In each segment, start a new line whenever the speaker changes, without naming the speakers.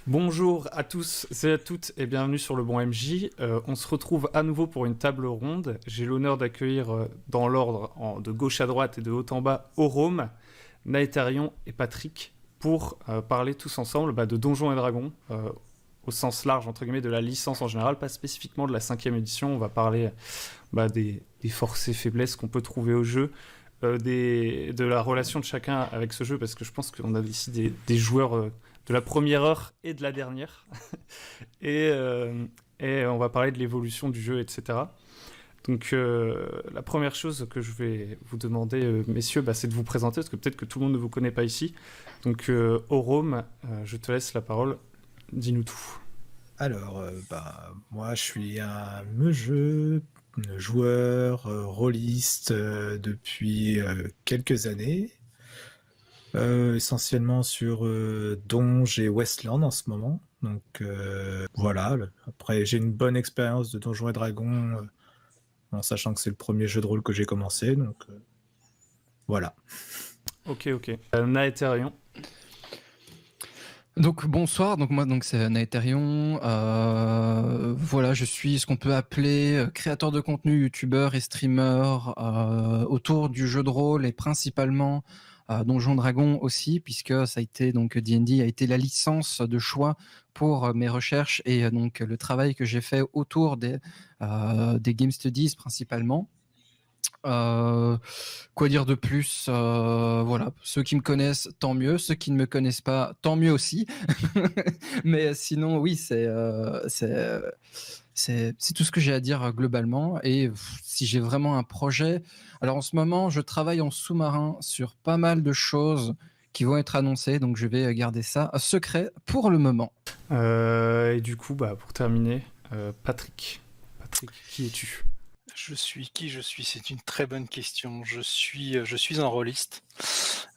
Bonjour à tous et à toutes et bienvenue sur le Bon MJ. On se retrouve à nouveau pour une table ronde. J'ai l'honneur d'accueillir dans l'ordre de gauche à droite et de haut en bas Orome, Naetherion et Patrick pour parler tous ensemble de Donjons et Dragons au sens large entre guillemets de la licence en général, pas spécifiquement de la 5e édition. On va parler des forces et faiblesses qu'on peut trouver au jeu, de la relation de chacun avec ce jeu parce que je pense qu'on a ici des joueurs de la première heure et de la dernière. et, et on va parler de l'évolution du jeu, etc. Donc la première chose que je vais vous demander, messieurs, c'est de vous présenter, parce que peut-être que tout le monde ne vous connaît pas ici. Donc Orome, je te laisse la parole, dis-nous tout.
Alors, moi je suis un meugeux, joueur, rôliste depuis quelques années. Essentiellement sur Donj et Westland en ce moment. Donc voilà, après j'ai une bonne expérience de Donjons et Dragons, en sachant que c'est le premier jeu de rôle que j'ai commencé, donc voilà.
Ok. Naetherion.
Donc bonsoir, donc moi c'est Naetherion, voilà, je suis ce qu'on peut appeler créateur de contenu, youtubeur et streamer autour du jeu de rôle et principalement Donjons Dragons aussi, puisque ça a été donc D&D a été la licence de choix pour mes recherches et donc le travail que j'ai fait autour des game studies principalement. Quoi dire de plus, voilà, ceux qui me connaissent, tant mieux. Ceux qui ne me connaissent pas, tant mieux aussi. Mais sinon, oui, c'est tout ce que j'ai à dire globalement. Et si j'ai vraiment un projet, alors en ce moment, je travaille en sous-marin sur pas mal de choses qui vont être annoncées, donc je vais garder ça secret pour le moment.
Et du coup, pour terminer, Patrick. Patrick, qui es-tu ?
Je suis qui je suis? C'est une très bonne question. Je suis un rôliste.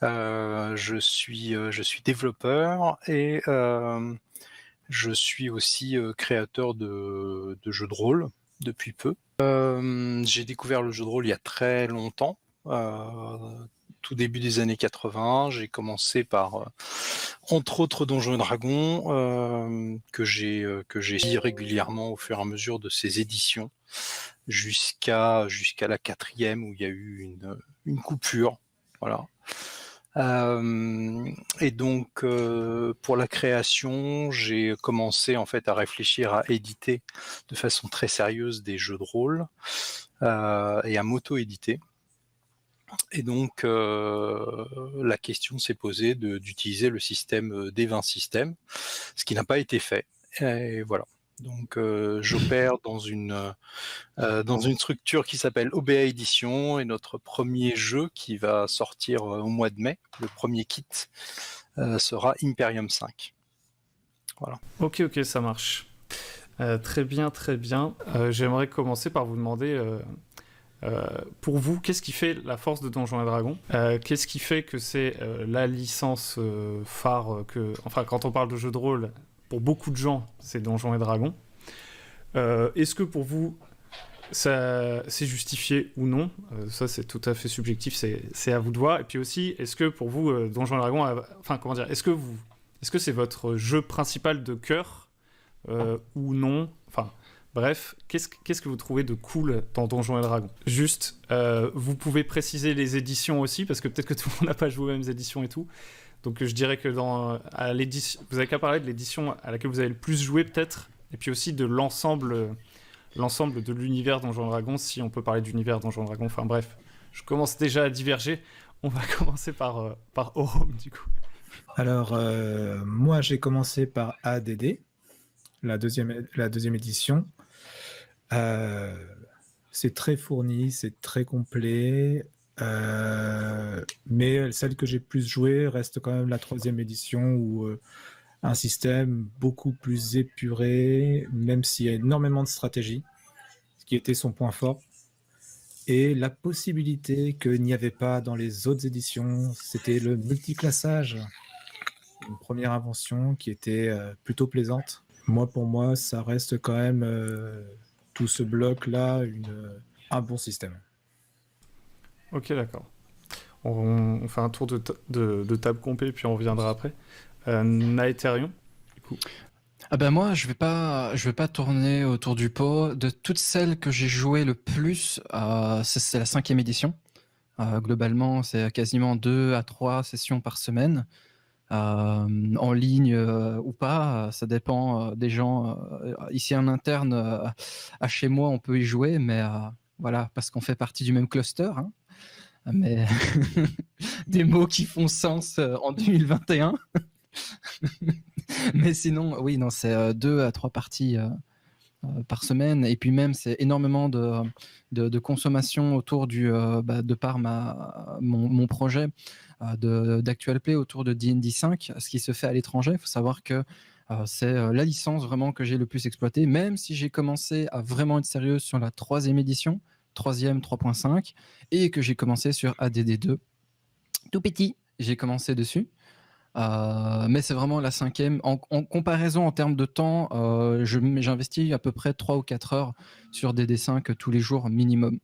Je suis développeur et je suis aussi créateur de jeux de rôle depuis peu. J'ai découvert le jeu de rôle il y a très longtemps, tout début des années 80. J'ai commencé par entre autres Donjons et Dragons, que j'ai dit régulièrement au fur et à mesure de ces éditions, jusqu'à la 4e où il y a eu une coupure, voilà. Et donc pour la création, j'ai commencé en fait à réfléchir à éditer de façon très sérieuse des jeux de rôle et à m'auto-éditer. Et donc la question s'est posée d'utiliser le système D20 System, ce qui n'a pas été fait. Et voilà. Donc j'opère dans une structure qui s'appelle OBA Édition, et notre premier jeu qui va sortir au mois de mai, le premier kit, sera Imperium 5. Voilà.
Ok, ça marche. Très bien. J'aimerais commencer par vous demander, pour vous, qu'est-ce qui fait la force de Donjons et Dragons ? Qu'est-ce qui fait que c'est la licence phare quand on parle de jeu de rôle, pour beaucoup de gens, c'est Donjons et Dragons. Est-ce que pour vous, ça c'est justifié ou non ? Ça, c'est tout à fait subjectif, c'est à vous de voir. Et puis aussi, est-ce que pour vous, Donjons et Dragons, est-ce que c'est votre jeu principal de cœur ou non ? Enfin, bref, qu'est-ce que vous trouvez de cool dans Donjons et Dragons ? Juste, vous pouvez préciser les éditions aussi, parce que peut-être que tout le monde n'a pas joué aux mêmes éditions et tout. Donc je dirais que vous avez qu'à parler de l'édition à laquelle vous avez le plus joué peut-être, et puis aussi de l'ensemble de l'univers Donjons et Dragons, si on peut parler d'univers Donjons et Dragons. Enfin bref, je commence déjà à diverger. On va commencer par Orome du coup.
Alors moi j'ai commencé par ADD, la deuxième édition. C'est très fourni, c'est très complet. Mais celle que j'ai plus jouée reste quand même la 3e édition, où un système beaucoup plus épuré, même s'il y a énormément de stratégie, ce qui était son point fort. Et la possibilité qu'il n'y avait pas dans les autres éditions, c'était le multiclassage. Une première invention qui était plutôt plaisante. Pour moi, ça reste quand même tout ce bloc-là un bon système.
Ok, d'accord. On fait un tour de table complet, puis on reviendra après. Naetherion, coup?
Ah ben moi, je vais pas tourner autour du pot. De toutes celles que j'ai jouées le plus, c'est la 5e édition. Globalement, c'est quasiment 2 à 3 sessions par semaine. En ligne ou pas, ça dépend des gens. Ici en interne, à chez moi, on peut y jouer, mais voilà, parce qu'on fait partie du même cluster. Hein. Mais des mots qui font sens en 2021. Mais sinon, oui, non, c'est 2 à 3 parties par semaine. Et puis même, c'est énormément de consommation autour de par mon projet d'Actual Play autour de D&D 5, ce qui se fait à l'étranger. Il faut savoir que c'est la licence vraiment que j'ai le plus exploitée, même si j'ai commencé à vraiment être sérieux sur la 3e édition, 3e 3.5, et que j'ai commencé sur ADD2. Tout petit, j'ai commencé dessus. Mais c'est vraiment la 5e. En comparaison en termes de temps, j'investis à peu près 3 ou 4 heures sur DD5 tous les jours minimum.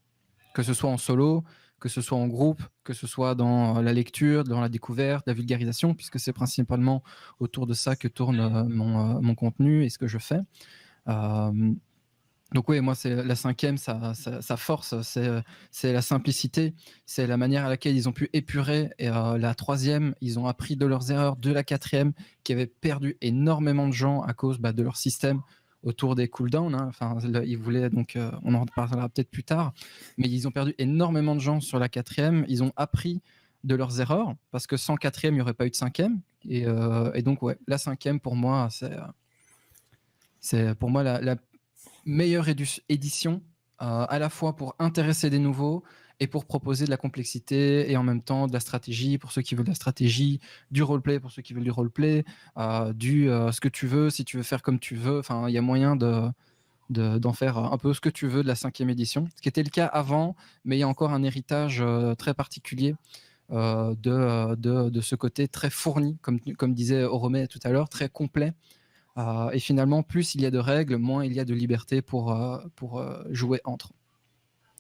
Que ce soit en solo, que ce soit en groupe, que ce soit dans la lecture, dans la découverte, la vulgarisation, puisque c'est principalement autour de ça que tourne mon contenu et ce que je fais. Donc oui, moi, c'est la 5e, sa force, c'est la simplicité, c'est la manière à laquelle ils ont pu épurer. Et la 3e, ils ont appris de leurs erreurs de la 4e, qui avait perdu énormément de gens à cause de leur système autour des cooldowns. Hein. Enfin, ils voulaient, donc on en reparlera peut-être plus tard, mais ils ont perdu énormément de gens sur la 4e. Ils ont appris de leurs erreurs, parce que sans 4e, il n'y aurait pas eu de 5e. Et donc, ouais, la 5e, pour moi, c'est pour moi la meilleure édition, à la fois pour intéresser des nouveaux et pour proposer de la complexité et en même temps de la stratégie pour ceux qui veulent de la stratégie, du roleplay pour ceux qui veulent du roleplay, ce que tu veux, si tu veux faire comme tu veux. Enfin, il y a moyen d'en faire un peu ce que tu veux de la 5e édition, ce qui était le cas avant, mais il y a encore un héritage très particulier de ce côté très fourni, comme disait Oromé tout à l'heure, très complet. Et finalement, plus il y a de règles, moins il y a de liberté pour jouer entre.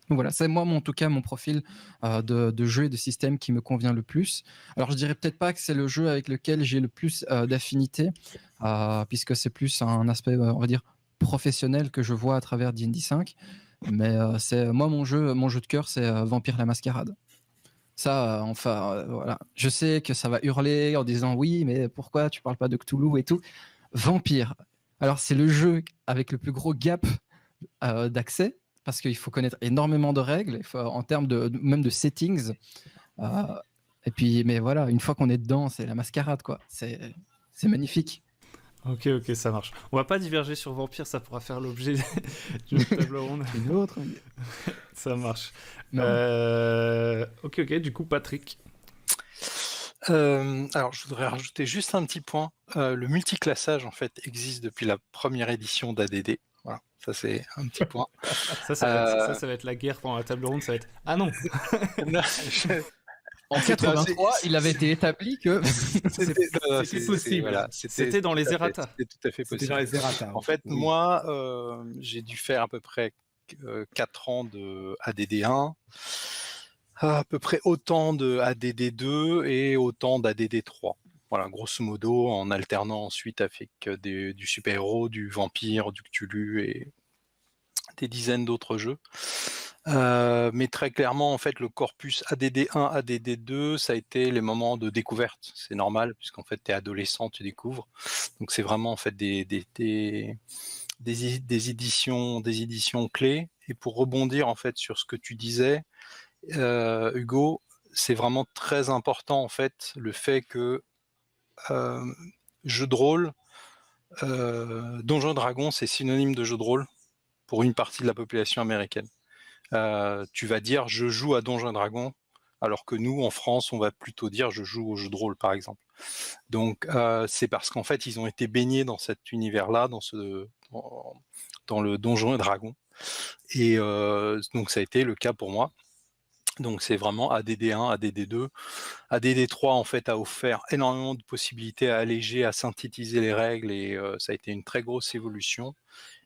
Donc voilà, c'est moi, en tout cas, mon profil de jeu et de système qui me convient le plus. Alors, je dirais peut-être pas que c'est le jeu avec lequel j'ai le plus d'affinité, puisque c'est plus un aspect, on va dire, professionnel que je vois à travers D&D 5. Mais c'est moi, mon jeu de cœur, c'est Vampire la Mascarade. Ça, voilà. Je sais que ça va hurler en disant oui, mais pourquoi tu parles pas de Cthulhu et tout. Vampire. Alors, c'est le jeu avec le plus gros gap d'accès, parce qu'il faut connaître énormément de règles, en termes même de settings. Et puis, mais voilà, une fois qu'on est dedans, c'est la mascarade, quoi. C'est magnifique.
Ok, ça marche. On va pas diverger sur Vampire, ça pourra faire l'objet d'une table ronde.
Une autre.
Ça marche. Ok, du coup, Patrick.
Alors, je voudrais rajouter juste un petit point. Le multiclassage, en fait, existe depuis la première édition d'ADD. Voilà, ça c'est un petit point.
ça va être la guerre pendant la table ronde, ça va être... Ah non.
En 83, il avait été établi que
c'était possible. Voilà, c'était dans les errata.
C'était tout à fait possible.
C'était dans les errata.
En fait, moi, j'ai dû faire à peu près 4 ans de ADD1, à peu près autant de ADD2 et autant d'ADD3. Voilà, grosso modo, en alternant ensuite avec du super-héros, du vampire, du Cthulhu et des dizaines d'autres jeux. Mais très clairement, en fait, le corpus ADD1, ADD2, ça a été les moments de découverte. C'est normal, puisqu'en fait, tu es adolescent, tu découvres. Donc, c'est vraiment en fait des éditions clés. Et pour rebondir en fait sur ce que tu disais, Hugo, c'est vraiment très important en fait le fait que jeu de rôle, Donjons et Dragons, c'est synonyme de jeu de rôle pour une partie de la population américaine. Tu vas dire je joue à Donjons et Dragons, alors que nous, en France, on va plutôt dire je joue au jeu de rôle, par exemple. Donc, c'est parce qu'en fait, ils ont été baignés dans cet univers-là, dans le Donjons et Dragons. Et donc, ça a été le cas pour moi. Donc, c'est vraiment ADD1, ADD2. ADD3, en fait, a offert énormément de possibilités à alléger, à synthétiser les règles, et ça a été une très grosse évolution.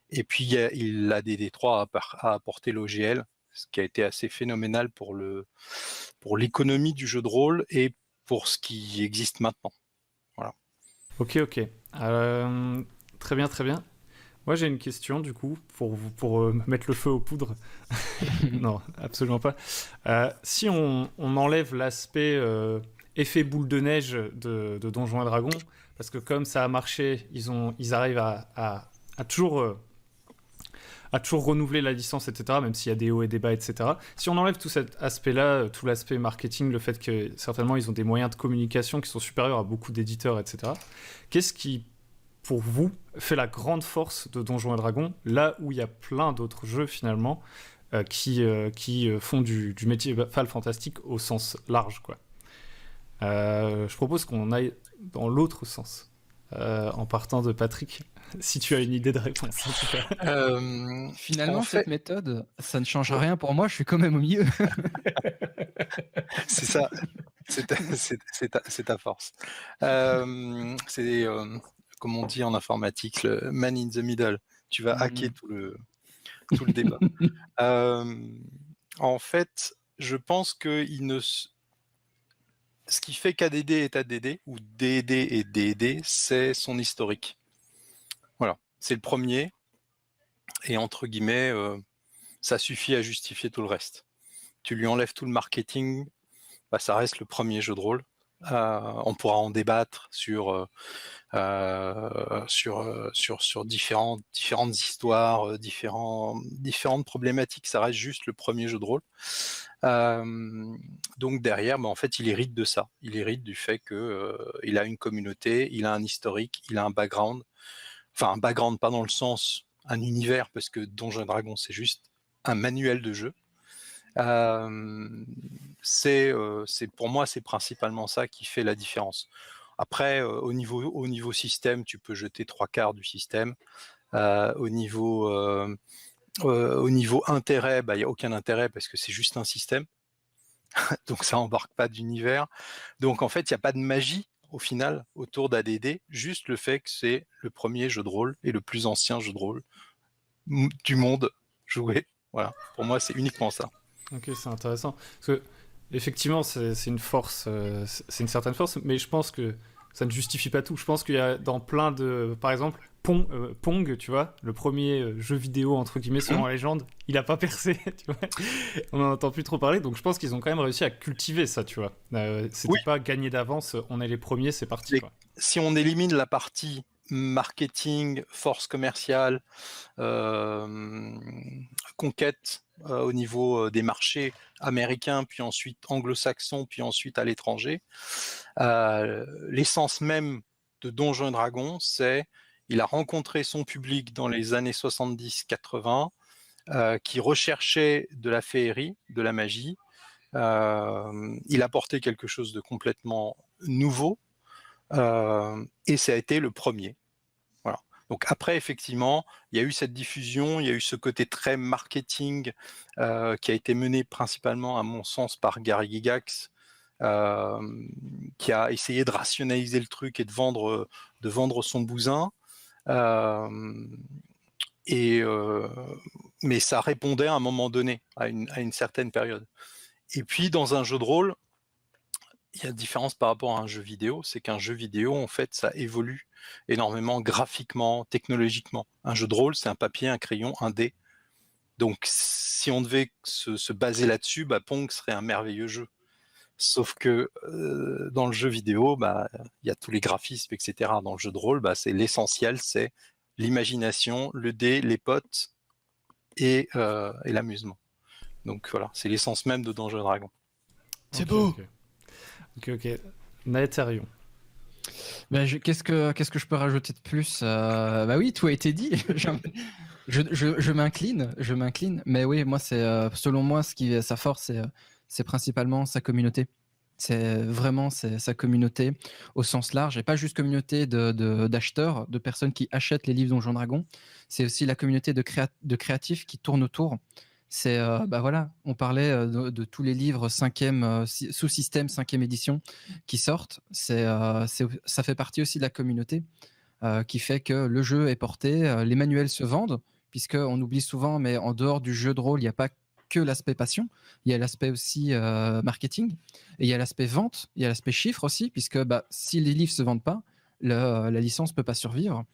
Et puis, l'ADD3 a apporté l'OGL, ce qui a été assez phénoménal pour l'économie du jeu de rôle et pour ce qui existe maintenant. Voilà.
Ok. Très bien, très bien. Moi, j'ai une question, du coup, pour mettre le feu aux poudres. Non, absolument pas. Si on enlève l'aspect effet boule de neige de Donjons et Dragons, parce que comme ça a marché, ils arrivent à toujours renouveler la licence, etc., même s'il y a des hauts et des bas, etc. Si on enlève tout cet aspect-là, tout l'aspect marketing, le fait que certainement ils ont des moyens de communication qui sont supérieurs à beaucoup d'éditeurs, etc., qu'est-ce qui, pour vous, fait la grande force de Donjons et Dragons, là où il y a plein d'autres jeux, finalement, qui font du médiéval fantastique au sens large, quoi. Je propose qu'on aille dans l'autre sens, en partant de Patrick, si tu as une idée de réponse, en tout cas.
Finalement,
En
cette
fait,
méthode, ça ne change rien pour moi, je suis quand même au milieu.
c'est ça, c'est ta force. C'est, comme on dit en informatique, le man in the middle. Tu vas hacker tout le débat. En fait, je pense que ce qui fait qu'ADD est ADD, ou DD est DD, c'est son historique. Voilà, c'est le premier, et entre guillemets, ça suffit à justifier tout le reste. Tu lui enlèves tout le marketing, bah, ça reste le premier jeu de rôle. On pourra en débattre sur différentes histoires, différentes problématiques. Ça reste juste le premier jeu de rôle. Donc derrière, bah, en fait, il hérite de ça. Il hérite du fait que il a une communauté, il a un historique, il a un background. Enfin, un background pas dans le sens un univers, parce que Donjons et Dragons, c'est juste un manuel de jeu. Pour moi, c'est principalement ça qui fait la différence. Après, au niveau système, tu peux jeter 3/4 du système. Au niveau intérêt, bah, il n'y a aucun intérêt parce que c'est juste un système. Donc ça embarque pas d'univers. Donc en fait, il n'y a pas de magie au final autour d'ADD, juste le fait que c'est le premier jeu de rôle et le plus ancien jeu de rôle du monde joué. Voilà, pour moi, c'est uniquement ça.
Ok, c'est intéressant. Parce que, effectivement, c'est une force, c'est une certaine force, mais je pense que ça ne justifie pas tout. Je pense qu'il y a dans plein de. Par exemple, Pong, tu vois, le premier jeu vidéo, entre guillemets, selon la légende, il n'a pas percé, tu vois. On n'en entend plus trop parler, donc je pense qu'ils ont quand même réussi à cultiver ça, tu vois. C'était
Oui.
pas gagné d'avance, on est les premiers, c'est parti, quoi.
Si on élimine la partie marketing, force commerciale, conquête au niveau des marchés américains, puis ensuite anglo-saxons, puis ensuite à l'étranger, l'essence même de Donjons et Dragons, c'est il a rencontré son public dans les années 70-80 qui recherchait de la féerie, de la magie. Il apportait quelque chose de complètement nouveau et ça a été le premier. Voilà. Donc après, effectivement, il y a eu cette diffusion, il y a eu ce côté très marketing qui a été mené principalement, à mon sens, par Gary Gygax, qui a essayé de rationaliser le truc et de vendre son bousin. Mais ça répondait à un moment donné, à une certaine période. Et puis, dans un jeu de rôle, il y a une différence par rapport à un jeu vidéo, c'est qu'un jeu vidéo, en fait, ça évolue énormément graphiquement, technologiquement. Un jeu de rôle, c'est un papier, un crayon, un dé. Donc, si on devait se baser là-dessus, bah, Pong serait un merveilleux jeu. Sauf que dans le jeu vidéo, bah, y a tous les graphismes, etc. Dans le jeu de rôle, bah, c'est l'essentiel, c'est l'imagination, le dé, les potes et l'amusement. Donc voilà, c'est l'essence même de Donjons et Dragons.
C'est beau.
Ok. Naetherion.
Bah, qu'est-ce que je peux rajouter de plus Bah oui, tout a été dit. je m'incline. Mais oui, moi, c'est selon moi, sa force, c'est principalement sa communauté. C'est vraiment sa communauté au sens large, et pas juste communauté d'acheteurs, de personnes qui achètent les livres Donjons et Dragons. C'est aussi la communauté de créatifs qui tournent autour. C'est bah voilà, on parlait de tous les livres sous-système 5e édition qui sortent. Ça fait partie aussi de la communauté qui fait que le jeu est porté, les manuels se vendent, puisqu'on oublie souvent, mais en dehors du jeu de rôle, il n'y a pas que l'aspect passion, il y a l'aspect aussi marketing, et il y a l'aspect vente, il y a l'aspect chiffre aussi, puisque bah, si les livres ne se vendent pas, la licence peut pas survivre.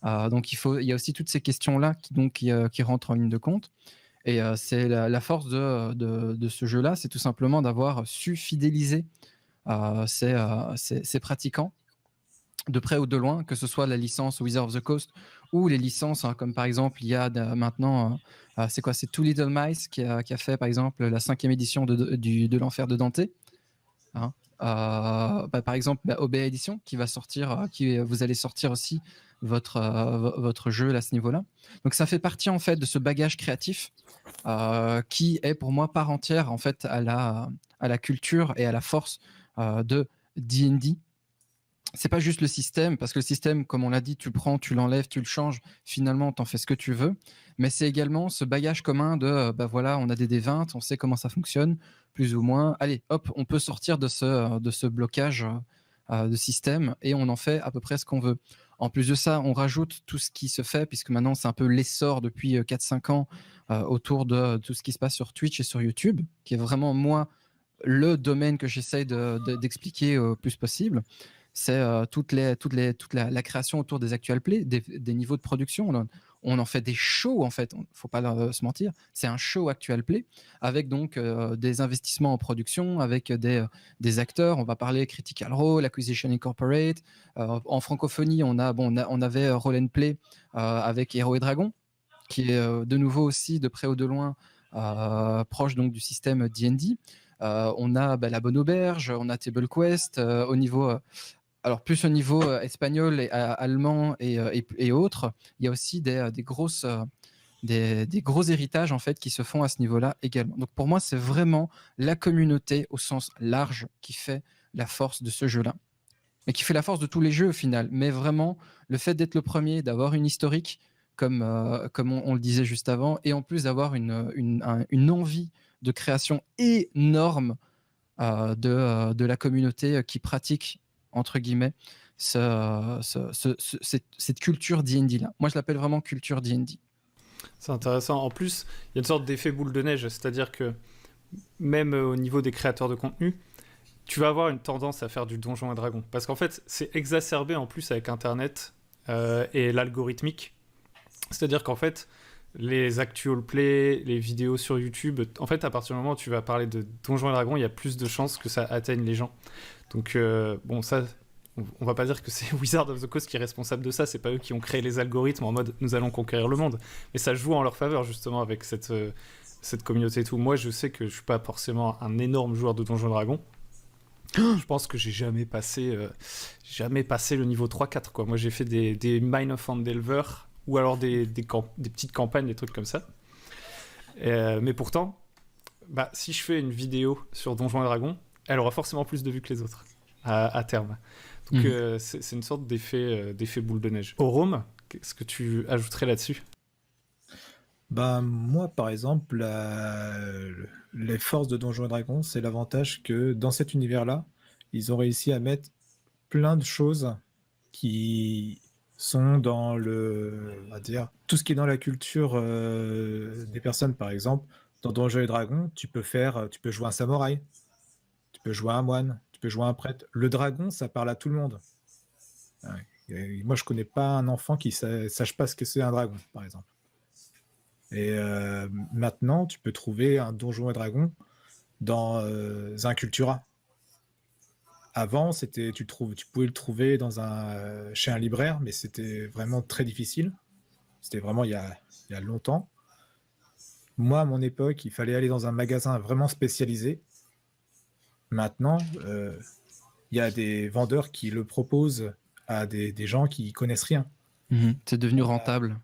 Donc il y a aussi toutes ces questions-là qui rentrent en ligne de compte. Et c'est la force de ce jeu-là, c'est tout simplement d'avoir su fidéliser ses pratiquants de près ou de loin, que ce soit la licence Wizard of the Coast ou les licences, comme par exemple, il y a maintenant, c'est Two Little Mice qui a fait par exemple la 5e édition de l'Enfer de Dante. Hein. Par exemple, OBA Edition qui va sortir, vous allez sortir aussi votre jeu à ce niveau-là. Donc ça fait partie en fait de ce bagage créatif qui est pour moi part entière en fait à la culture et à la force de D&D. C'est pas juste le système, parce que le système, comme on l'a dit, tu le prends, tu l'enlèves, tu le changes, finalement, t'en fais ce que tu veux. Mais c'est également ce bagage commun de, voilà, on a des D20, on sait comment ça fonctionne, plus ou moins. Allez, hop, on peut sortir de ce blocage de système et on en fait à peu près ce qu'on veut. En plus de ça, on rajoute tout ce qui se fait, puisque maintenant, c'est un peu l'essor depuis 4-5 ans autour de tout ce qui se passe sur Twitch et sur YouTube, qui est vraiment, moi, le domaine que j'essaye d'expliquer au plus possible. C'est toute la création autour des actual plays, des niveaux de production. On en fait des shows, en fait, faut pas se mentir. C'est un show actual play avec donc des investissements en production, avec des acteurs. On va parler Critical Role, Acquisition Incorporate. En francophonie, on avait Roll and Play avec Héros et Dragons, qui est de nouveau aussi, de près ou de loin, proche donc du système D&D. On a La Bonne Auberge, on a Table Quest, au niveau... alors plus au niveau espagnol, et, allemand et autres, il y a aussi des gros héritages en fait qui se font à ce niveau-là également. Donc pour moi, c'est vraiment la communauté au sens large qui fait la force de ce jeu-là, et qui fait la force de tous les jeux au final. Mais vraiment, le fait d'être le premier, d'avoir une historique comme on le disait juste avant, et en plus d'avoir une envie de création énorme de la communauté qui pratique entre guillemets cette culture D&D là. Moi je l'appelle vraiment culture D&D.
C'est intéressant. En plus, il y a une sorte d'effet boule de neige, c'est-à-dire que même au niveau des créateurs de contenu, tu vas avoir une tendance à faire du Donjons et Dragons. Parce qu'en fait, c'est exacerbé en plus avec Internet et l'algorithmique. C'est-à-dire qu'en fait, les actual plays, les vidéos sur YouTube, en fait, à partir du moment où tu vas parler de Donjons et Dragons, il y a plus de chances que ça atteigne les gens. Donc, bon, ça, on va pas dire que c'est Wizard of the Coast qui est responsable de ça, c'est pas eux qui ont créé les algorithmes en mode nous allons conquérir le monde, mais ça joue en leur faveur justement avec cette communauté et tout. Moi, je sais que je suis pas forcément un énorme joueur de Donjons et Dragons. Je pense que j'ai jamais passé le niveau 3-4, quoi. Moi, j'ai fait des Mine of Endelver ou alors des petites campagnes, des trucs comme ça. Mais pourtant, si je fais une vidéo sur Donjons et Dragons, elle aura forcément plus de vues que les autres à terme. Donc c'est une sorte d'effet boule de neige. Orome, qu'est-ce que tu ajouterais là-dessus ?
Moi, par exemple, les forces de Donjons et Dragons, c'est l'avantage que dans cet univers-là, ils ont réussi à mettre plein de choses qui sont dans on va dire, tout ce qui est dans la culture des personnes. Par exemple, dans Donjons et Dragons, tu peux jouer un samouraï, tu peux jouer un moine, tu peux jouer un prêtre. Le dragon, ça parle à tout le monde. Et moi, je connais pas un enfant qui sache pas ce que c'est un dragon, par exemple. Et maintenant, tu peux trouver un Donjon et Dragon dans un Cultura. Avant, tu pouvais le trouver chez un libraire, mais c'était vraiment très difficile. C'était vraiment il y a longtemps. Moi, à mon époque, il fallait aller dans un magasin vraiment spécialisé. Maintenant, il y a des vendeurs qui le proposent à des gens qui connaissent rien.
C'est devenu rentable.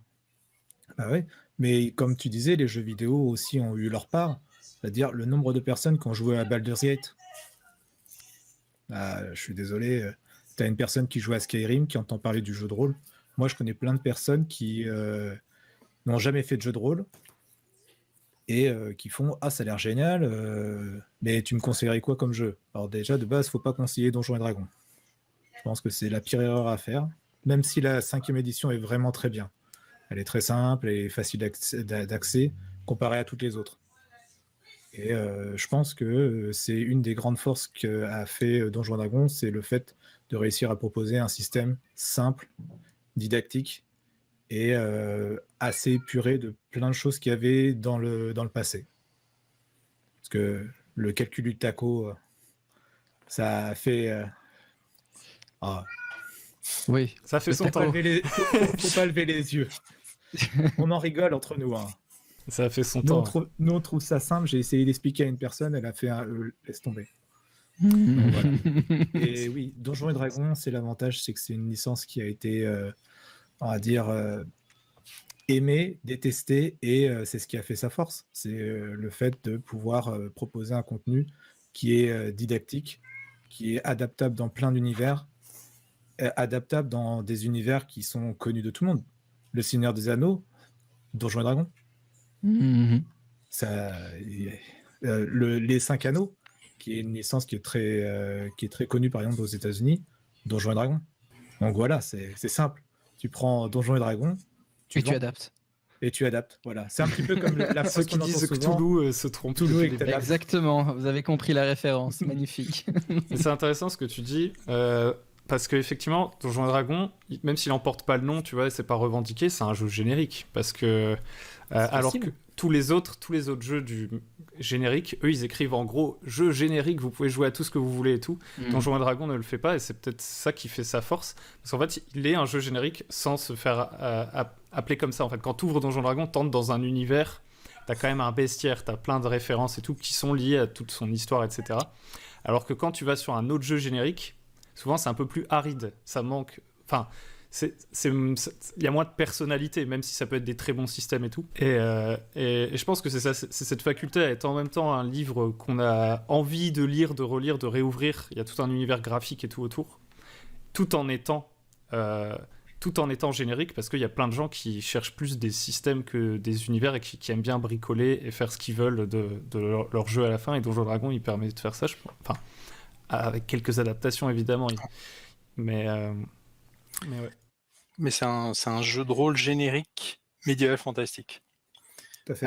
Ah ouais. Mais comme tu disais, les jeux vidéo aussi ont eu leur part. C'est-à-dire le nombre de personnes qui ont joué à Baldur's Gate. Je suis désolé, tu as une personne qui joue à Skyrim, qui entend parler du jeu de rôle. Moi, je connais plein de personnes qui n'ont jamais fait de jeu de rôle et qui font « Ah, ça a l'air génial, mais tu me conseillerais quoi comme jeu ?» Alors déjà, de base, il ne faut pas conseiller Donjons et Dragons. Je pense que c'est la pire erreur à faire, même si la 5e édition est vraiment très bien. Elle est très simple et facile d'accès comparée à toutes les autres. Et je pense que c'est une des grandes forces qu'a fait Donjons & Dragons, c'est le fait de réussir à proposer un système simple, didactique et assez épuré de plein de choses qu'il y avait dans le passé. Parce que le calcul du taco, ça fait...
Oui,
Ça fait son
faut pas
temps.
faut pas lever les yeux. On en rigole entre nous. Hein.
Ça fait son
Nous,
temps. Ouais.
nous, on trouve ça simple. J'ai essayé d'expliquer à une personne, elle a fait un laisse tomber.
Mmh.
Donc, voilà. Et oui, Donjons et Dragons, c'est l'avantage, c'est que c'est une licence qui a été, on va dire, aimée, détestée, et c'est ce qui a fait sa force. C'est le fait de pouvoir proposer un contenu qui est didactique, qui est adaptable dans plein d'univers, adaptable dans des univers qui sont connus de tout le monde. Le Seigneur des Anneaux, Donjons et Dragons,
Mmh.
ça, les 5 Anneaux, qui est une licence qui est très connue par exemple aux États-Unis, Donjons et Dragons. Donc voilà, c'est simple. Tu prends Donjons et Dragons,
Et tu
vends
adaptes.
et tu adaptes. Voilà, c'est un petit peu comme la
Ceux
phrase
qui
qu'on entend
disent que
souvent.
Toulouse se trompe.
Toulouse
depuis
et
le
que
début.
Exactement, vous avez compris la référence, magnifique.
Et c'est intéressant ce que tu dis, parce qu'effectivement, Donjons et Dragons, même s'il n'emporte pas le nom, tu vois, c'est pas revendiqué, c'est un jeu générique. Parce que, alors
facile.
que tous les autres jeux du générique, eux, ils écrivent en gros jeu générique, vous pouvez jouer à tout ce que vous voulez et tout. Donjons et Dragons ne le fait pas, et c'est peut-être ça qui fait sa force. Parce qu'en fait, il est un jeu générique sans se faire appeler comme ça. En fait, quand tu ouvres Donjons et Dragons, t'entres dans un univers, t'as quand même un bestiaire, t'as plein de références et tout qui sont liées à toute son histoire, etc. Alors que quand tu vas sur un autre jeu générique, souvent c'est un peu plus aride. Ça manque. Enfin, il y a moins de personnalité, même si ça peut être des très bons systèmes et tout. Et je pense que c'est ça, c'est cette faculté à être en même temps un livre qu'on a envie de lire, de relire, de réouvrir. Il y a tout un univers graphique et tout autour, tout en étant générique, parce qu'il y a plein de gens qui cherchent plus des systèmes que des univers et qui aiment bien bricoler et faire ce qu'ils veulent de leur jeu à la fin. Et Donjons et Dragons, il permet de faire ça, je pense. Enfin, avec quelques adaptations évidemment, mais ouais.
Mais c'est un jeu de rôle générique médiéval fantastique.
Tout à fait.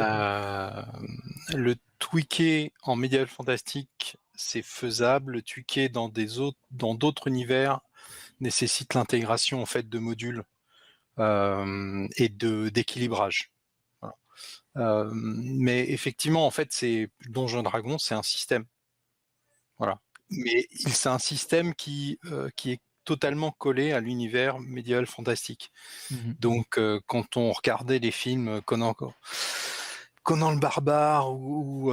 Le tweaker en médiéval fantastique, c'est faisable. Le tweaker dans d'autres univers nécessite l'intégration en fait de modules et d'équilibrage. Voilà. Mais effectivement, en fait, c'est Donjons et Dragons, c'est un système. Voilà. Mais c'est un système qui est totalement collé à l'univers médiéval fantastique. Donc, quand on regardait les films Conan le Barbare ou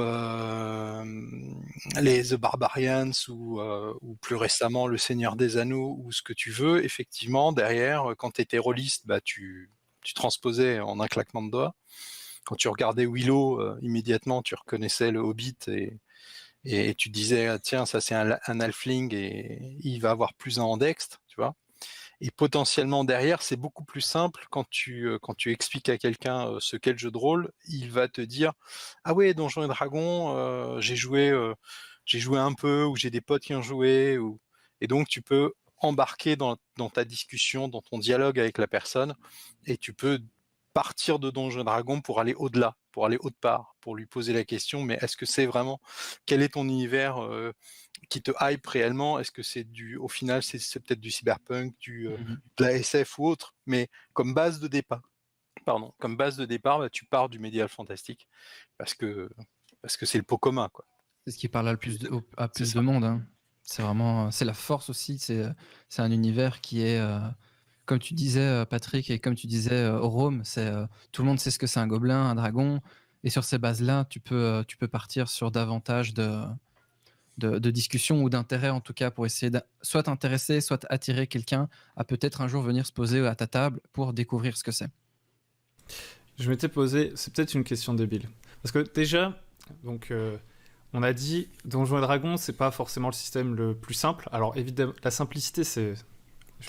les The Barbarians ou plus récemment Le Seigneur des Anneaux ou ce que tu veux, effectivement, derrière, quand tu étais rôliste, bah, tu transposais en un claquement de doigts. Quand tu regardais Willow, immédiatement, tu reconnaissais le Hobbit et tu disais, tiens, ça c'est un halfling et il va avoir plus un ambidextre, tu vois. Et potentiellement derrière, c'est beaucoup plus simple quand tu expliques à quelqu'un ce qu'est le jeu de rôle, il va te dire, ah ouais, Donjons et Dragons, j'ai joué un peu, ou j'ai des potes qui ont joué, et donc tu peux embarquer dans ta discussion, dans ton dialogue avec la personne, et tu peux partir de Donjons et Dragons pour aller au-delà, pour aller autre part, pour lui poser la question, mais est-ce que c'est vraiment, quel est ton univers qui te hype réellement? Est-ce que c'est au final, c'est peut-être du cyberpunk, de la SF ou autre, mais comme base de départ, bah, tu pars du médiéval fantastique, parce que c'est le pot commun, quoi.
C'est ce qui parle à plus de monde. Hein. C'est vraiment, c'est la force aussi. C'est un univers qui est, comme tu disais, Patrick, et comme tu disais, Rome, tout le monde sait ce que c'est un gobelin, un dragon, et sur ces bases-là, tu peux partir sur davantage de discussion ou d'intérêt, en tout cas, pour essayer soit t'intéresser, soit attirer quelqu'un à peut-être un jour venir se poser à ta table pour découvrir ce que c'est.
Je m'étais posé, c'est peut-être une question débile, parce que déjà, donc on a dit Donjons et Dragons, c'est pas forcément le système le plus simple. Alors évidemment, la simplicité, je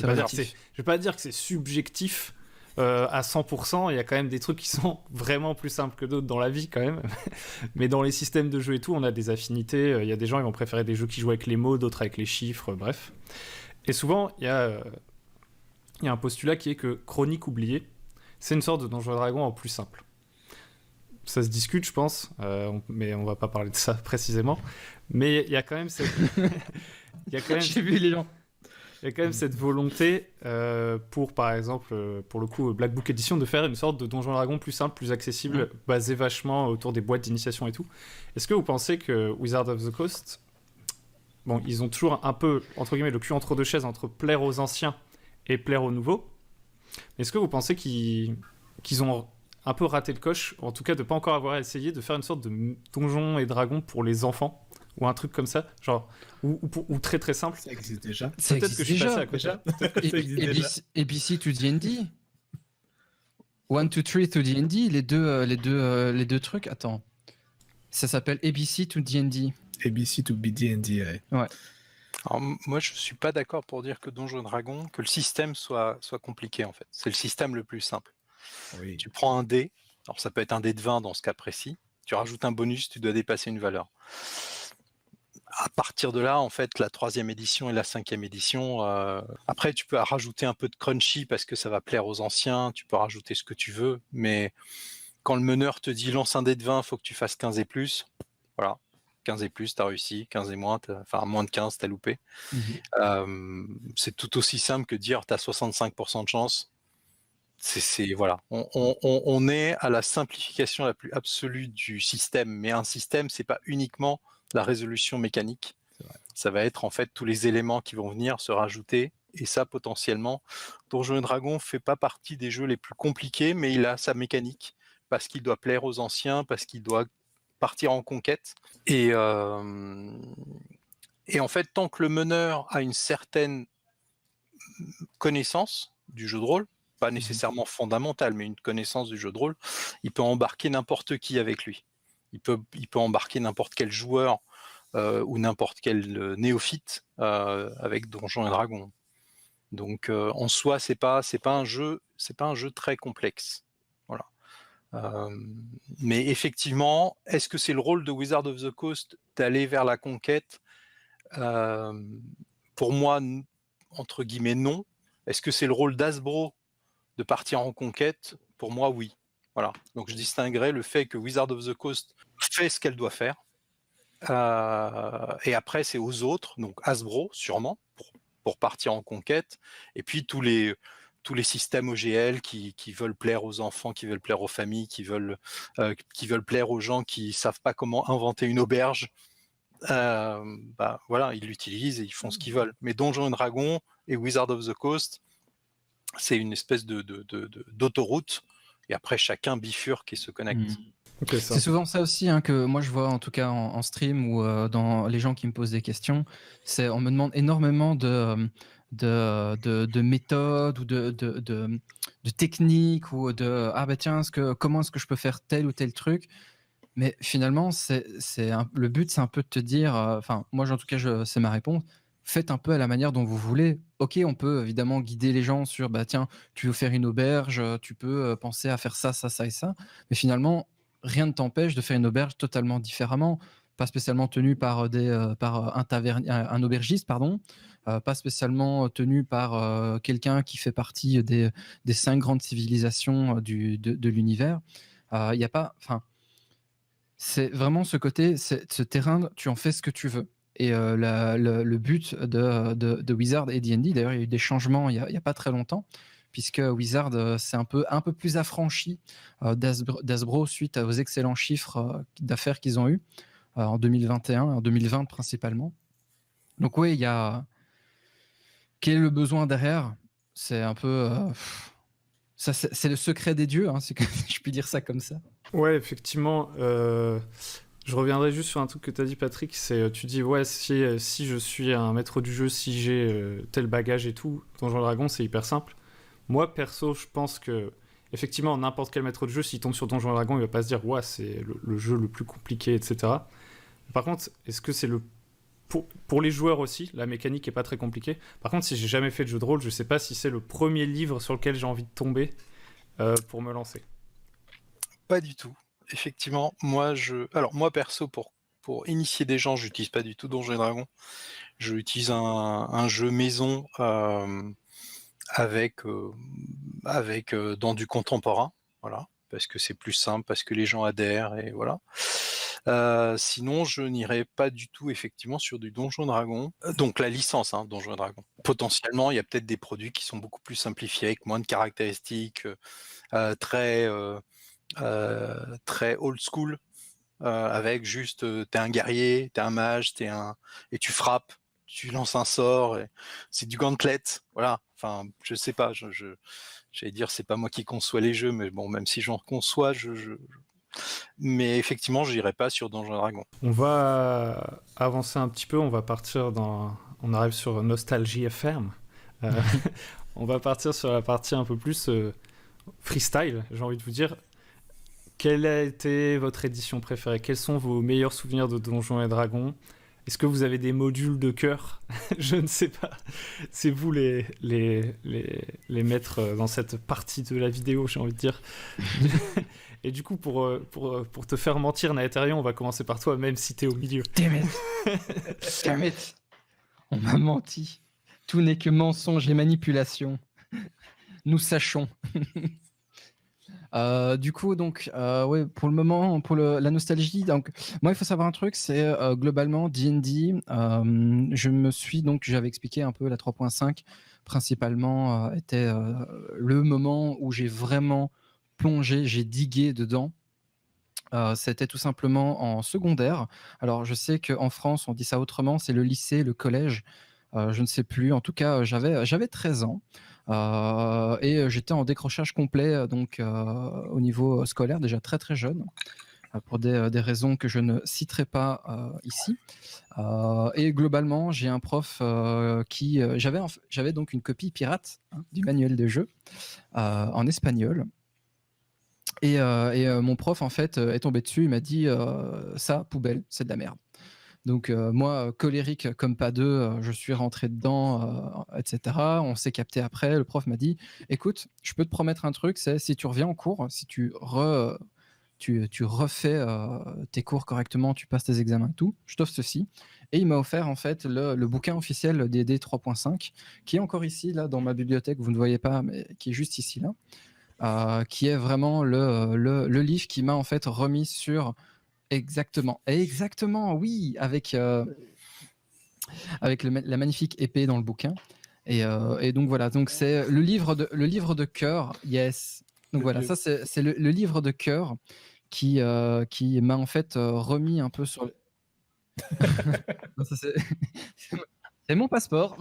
vais pas dire que c'est subjectif à 100%. Il y a quand même des trucs qui sont vraiment plus simples que d'autres dans la vie quand même. Mais dans les systèmes de jeu et tout, on a des affinités. Il y a des gens qui vont préférer des jeux qui jouent avec les mots, d'autres avec les chiffres, bref. Et souvent, il y a un postulat qui est que Chronique oubliée, c'est une sorte de Donjons et Dragons en plus simple. Ça se discute, je pense, mais on va pas parler de ça précisément. Mais il y a quand même cette...
J'ai vu les gens.
il y a quand même cette volonté pour, par exemple, pour le coup, Black Book Edition, de faire une sorte de Donjon et Dragon plus simple, plus accessible, basé vachement autour des boîtes d'initiation et tout. Est-ce que vous pensez que Wizards of the Coast, bon, ils ont toujours un peu, entre guillemets, le cul entre deux chaises, entre plaire aux anciens et plaire aux nouveaux. Est-ce que vous pensez qu'ils ont un peu raté le coche, en tout cas de pas encore avoir essayé de faire une sorte de Donjon et Dragon pour les enfants, ou un truc comme ça, genre, ou très très simple.
Ça existe déjà.
Ça
Peut-être que je suis passé à côté.
ABC to D&D 1, 2, 3 to D&D, les deux trucs, attends. Ça s'appelle ABC to D&D.
ABC to BD&D, ouais.
Alors, moi, je suis pas d'accord pour dire que Donjon et Dragon, que le système soit compliqué en fait. C'est le système le plus simple.
Oui.
Tu prends un dé, alors ça peut être un dé de 20 dans ce cas précis, tu rajoutes un bonus, tu dois dépasser une valeur. À partir de là, en fait, la 3e édition et la 5e édition, après tu peux rajouter un peu de crunchy parce que ça va plaire aux anciens, tu peux rajouter ce que tu veux, mais quand le meneur te dit lance un dé de 20, faut que tu fasses 15 et plus, voilà. 15 et plus, t'as réussi, 15 et moins, enfin moins de 15, t'as loupé. C'est tout aussi simple que dire t'as 65% de chance. Voilà. On est à la simplification la plus absolue du système, mais un système, c'est pas uniquement la résolution mécanique. Ça va être en fait tous les éléments qui vont venir se rajouter, et ça potentiellement, Donjons et Dragons fait pas partie des jeux les plus compliqués, mais il a sa mécanique parce qu'il doit plaire aux anciens, parce qu'il doit partir en conquête. Et en fait, tant que le meneur a une certaine connaissance du jeu de rôle, pas nécessairement fondamentale, mais une connaissance du jeu de rôle, il peut embarquer n'importe qui avec lui. Il peut embarquer n'importe quel joueur ou n'importe quel néophyte avec Donjons et Dragons. Donc en soi, c'est pas un jeu très complexe. Voilà. Mais effectivement, est-ce que c'est le rôle de Wizard of the Coast d'aller vers la conquête? Pour moi, entre guillemets, non. Est-ce que c'est le rôle d'Hasbro de partir en conquête? Pour moi, oui. Voilà. Donc je distinguerai le fait que Wizard of the Coast fait ce qu'elle doit faire. Et après, c'est aux autres, donc Hasbro, sûrement, pour partir en conquête. Et puis tous les systèmes OGL qui veulent plaire aux enfants, qui veulent plaire aux familles, qui veulent plaire aux gens qui savent pas comment inventer une auberge. Voilà, ils l'utilisent et ils font ce qu'ils veulent. Mais Donjons et Dragons et Wizard of the Coast, c'est une espèce d'autoroute. Et après, chacun bifurque et se connecte.
Okay,
c'est souvent ça aussi que moi je vois en tout cas en stream ou dans les gens qui me posent des questions. On me demande énormément de méthodes ou de techniques ou comment est-ce que je peux faire tel ou tel truc. Mais finalement, le but, c'est un peu de te dire, moi en tout cas, c'est ma réponse. Faites un peu à la manière dont vous voulez. Ok, on peut évidemment guider les gens sur, tiens, tu veux faire une auberge, tu peux penser à faire ça, ça, ça et ça. Mais finalement, rien ne t'empêche de faire une auberge totalement différemment, pas spécialement tenue par un aubergiste, pardon, pas spécialement tenue par quelqu'un qui fait partie des 5 grandes civilisations de l'univers. Il n'y a pas, c'est vraiment ce côté, ce terrain, tu en fais ce que tu veux. Et le but de Wizard et D&D, d'ailleurs, il y a eu des changements il n'y a pas très longtemps, puisque Wizard c'est un peu plus affranchi d'Hasbro suite aux excellents chiffres d'affaires qu'ils ont eu en 2021, en 2020 principalement. Donc oui, il y a... Quel est le besoin derrière? C'est un peu... Ça, c'est le secret des dieux, si je puis dire ça comme ça.
Ouais, effectivement. Je reviendrai juste sur un truc que tu as dit, Patrick. Tu dis, ouais, si je suis un maître du jeu, si j'ai tel bagage et tout, Donjons et Dragons, c'est hyper simple. Moi, perso, je pense que, effectivement, n'importe quel maître de jeu, s'il tombe sur Donjons et Dragons, il va pas se dire, ouais, c'est le jeu le plus compliqué, etc. Par contre, est-ce que c'est pour les joueurs aussi, la mécanique est pas très compliquée. Par contre, si j'ai jamais fait de jeu de rôle, je sais pas si c'est le premier livre sur lequel j'ai envie de tomber pour me lancer.
Pas du tout. Effectivement, moi perso, pour initier des gens, j'utilise pas du tout Donjons et Dragons. Je utilise un jeu maison avec dans du contemporain, voilà, parce que c'est plus simple, parce que les gens adhèrent et voilà. Sinon, je n'irai pas du tout effectivement sur du Donjon Dragon. Donc la licence, hein, Donjon Dragon. Potentiellement, il y a peut-être des produits qui sont beaucoup plus simplifiés, avec moins de caractéristiques, très old school, avec juste t'es un guerrier, t'es un mage, et tu frappes, tu lances un sort, et c'est du gauntlet, voilà. Enfin, je sais pas, j'allais dire c'est pas moi qui conçois les jeux, mais bon, même si j'en conçois, mais effectivement, j'irai pas sur Donjon Dragon.
On va avancer un petit peu, on va partir on arrive sur Nostalgie FM. On va partir sur la partie un peu plus freestyle, j'ai envie de vous dire. Quelle a été votre édition préférée? Quels sont vos meilleurs souvenirs de Donjons et Dragons? Est-ce que vous avez des modules de cœur? Je ne sais pas. C'est vous les maîtres dans cette partie de la vidéo, j'ai envie de dire. Et du coup, pour te faire mentir, Naetherion, on va commencer par toi, même si t'es au milieu.
Damn it. Damn it. On m'a menti. Tout n'est que mensonge et manipulation. Nous sachons. Du coup, donc, ouais, pour le moment, pour la nostalgie, donc, moi, il faut savoir un truc, c'est globalement D&D. J'avais expliqué un peu la 3.5, principalement, était le moment où j'ai vraiment plongé, j'ai digué dedans. C'était tout simplement en secondaire. Alors, je sais qu'en France, on dit ça autrement, c'est le lycée, le collège. Je ne sais plus. En tout cas, j'avais 13 ans. Et j'étais en décrochage complet donc au niveau scolaire, déjà très très jeune, pour des raisons que je ne citerai pas ici. Et globalement, j'ai un prof qui... J'avais donc une copie pirate du manuel de jeu en espagnol. Et mon prof, en fait, est tombé dessus, il m'a dit ça, poubelle, c'est de la merde. Donc moi, colérique comme pas deux, je suis rentré dedans, etc. On s'est capté après. Le prof m'a dit, écoute, je peux te promettre un truc, c'est si tu reviens en cours, si tu refais tes cours correctement, tu passes tes examens et tout, je t'offre ceci. Et il m'a offert en fait le bouquin officiel des D 3.5, qui est encore ici, là, dans ma bibliothèque, vous ne voyez pas, mais qui est juste ici, là, qui est vraiment le livre qui m'a en fait remis sur... Exactement, oui, avec la magnifique épée dans le bouquin. Et donc voilà, donc c'est le livre de cœur, yes. Donc voilà, ça c'est le livre de cœur qui m'a en fait remis un peu sur. C'est mon passeport.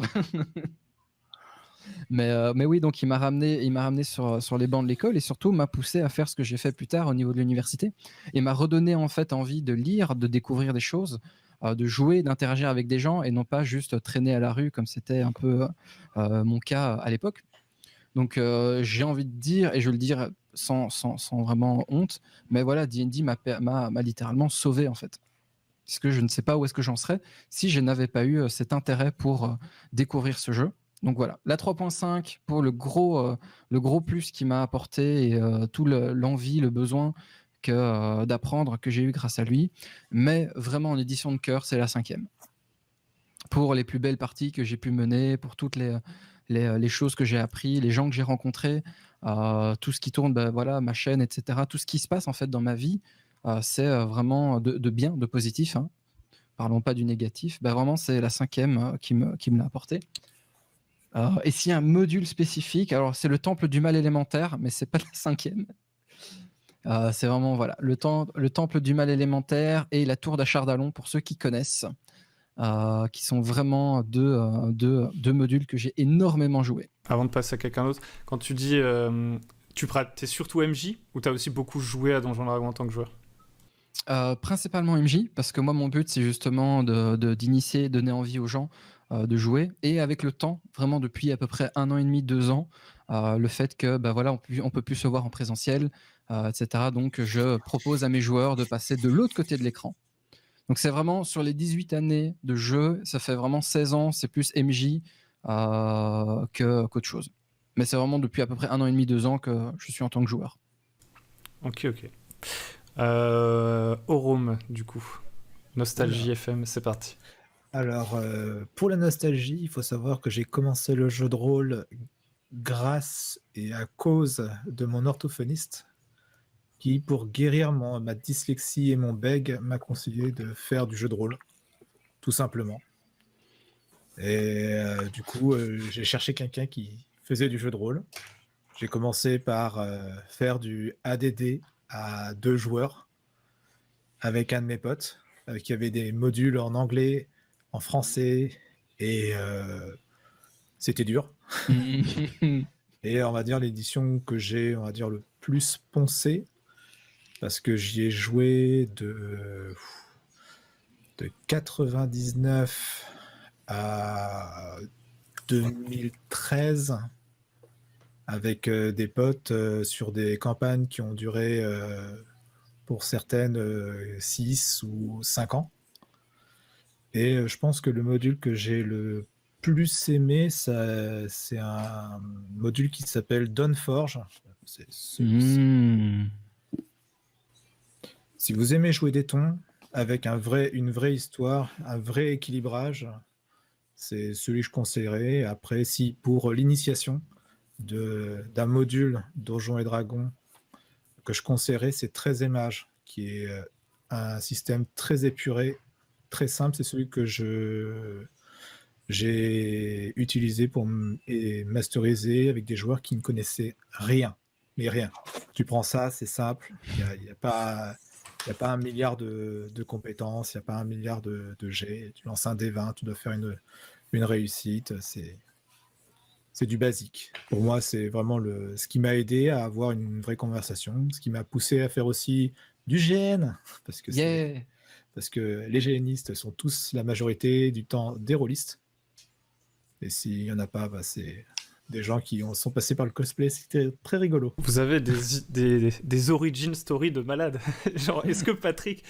Mais oui, donc il m'a ramené sur les bancs de l'école et surtout m'a poussé à faire ce que j'ai fait plus tard au niveau de l'université et m'a redonné en fait envie de lire, de découvrir des choses, de jouer, d'interagir avec des gens et non pas juste traîner à la rue comme c'était un peu mon cas à l'époque. Donc j'ai envie de dire, et je le dis sans vraiment honte, mais voilà, D&D m'a littéralement sauvé en fait. Parce que je ne sais pas où est-ce que j'en serais si je n'avais pas eu cet intérêt pour découvrir ce jeu. Donc voilà, la 3.5 pour le gros plus qui m'a apporté et tout l'envie, le besoin d'apprendre que j'ai eu grâce à lui. Mais vraiment en édition de cœur, c'est la 5e. Pour les plus belles parties que j'ai pu mener, pour toutes les choses que j'ai appris, les gens que j'ai rencontrés, tout ce qui tourne, voilà, ma chaîne, etc. Tout ce qui se passe en fait dans ma vie, c'est vraiment de bien, de positif. Hein. Parlons pas du négatif. Vraiment, c'est la 5e qui me l'a apporté. Et s'il y a un module spécifique, alors c'est le temple du mal élémentaire, mais c'est pas la 5e. C'est vraiment voilà le temple du mal élémentaire et la tour d'Achardalon pour ceux qui connaissent, qui sont vraiment deux modules que j'ai énormément joué.
Avant de passer à quelqu'un d'autre, quand tu dis t'es surtout MJ ou t'as aussi beaucoup joué à Donjons Dragons en tant que joueur?
Principalement MJ, parce que moi mon but c'est justement d'initier, donner envie aux gens de jouer, et avec le temps, vraiment depuis à peu près 1 an et demi, 2 ans, le fait que voilà, on peut plus se voir en présentiel, etc. Donc je propose à mes joueurs de passer de l'autre côté de l'écran. Donc c'est vraiment sur les 18 années de jeu, ça fait vraiment 16 ans, c'est plus MJ qu'autre chose. Mais c'est vraiment depuis à peu près 1 an et demi, 2 ans que je suis en tant que joueur.
Ok. Aurum, du coup. Nostalgie FM, c'est parti.
Alors, pour la nostalgie, il faut savoir que j'ai commencé le jeu de rôle grâce et à cause de mon orthophoniste, qui, pour guérir ma dyslexie et mon bègue, m'a conseillé de faire du jeu de rôle, tout simplement. Et du coup, j'ai cherché quelqu'un qui faisait du jeu de rôle. J'ai commencé par faire du ADD à 2 joueurs avec un de mes potes qui avait des modules en anglais, en français, et c'était dur. Et on va dire l'édition que j'ai, on va dire, le plus poncé, parce que j'y ai joué de 99 à 2013 avec des potes sur des campagnes qui ont duré pour certaines 6 ou 5 ans. Et je pense que le module que j'ai le plus aimé, c'est un module qui s'appelle Dawnforge. C'est celui-ci. Si vous aimez jouer des tons avec une vraie histoire, un vrai équilibrage, c'est celui que je conseillerais. Après, si pour l'initiation d'un module Donjons et Dragons que je conseillerais, c'est 13 images, qui est un système très épuré, très simple. C'est celui que j'ai utilisé pour masteriser avec des joueurs qui ne connaissaient rien. Mais rien. Tu prends ça, c'est simple. Il n'y a pas 1 milliard de compétences, il n'y a pas 1 milliard de jets. Tu lances un D20, tu dois faire une réussite. C'est du basique. Pour moi, c'est vraiment ce qui m'a aidé à avoir une vraie conversation, ce qui m'a poussé à faire aussi du GN, parce que les GNistes sont tous la majorité du temps des rôlistes. Et s'il n'y en a pas, c'est des gens qui sont passés par le cosplay. C'était très rigolo.
Vous avez des origin story de malade. Genre, est-ce que Patrick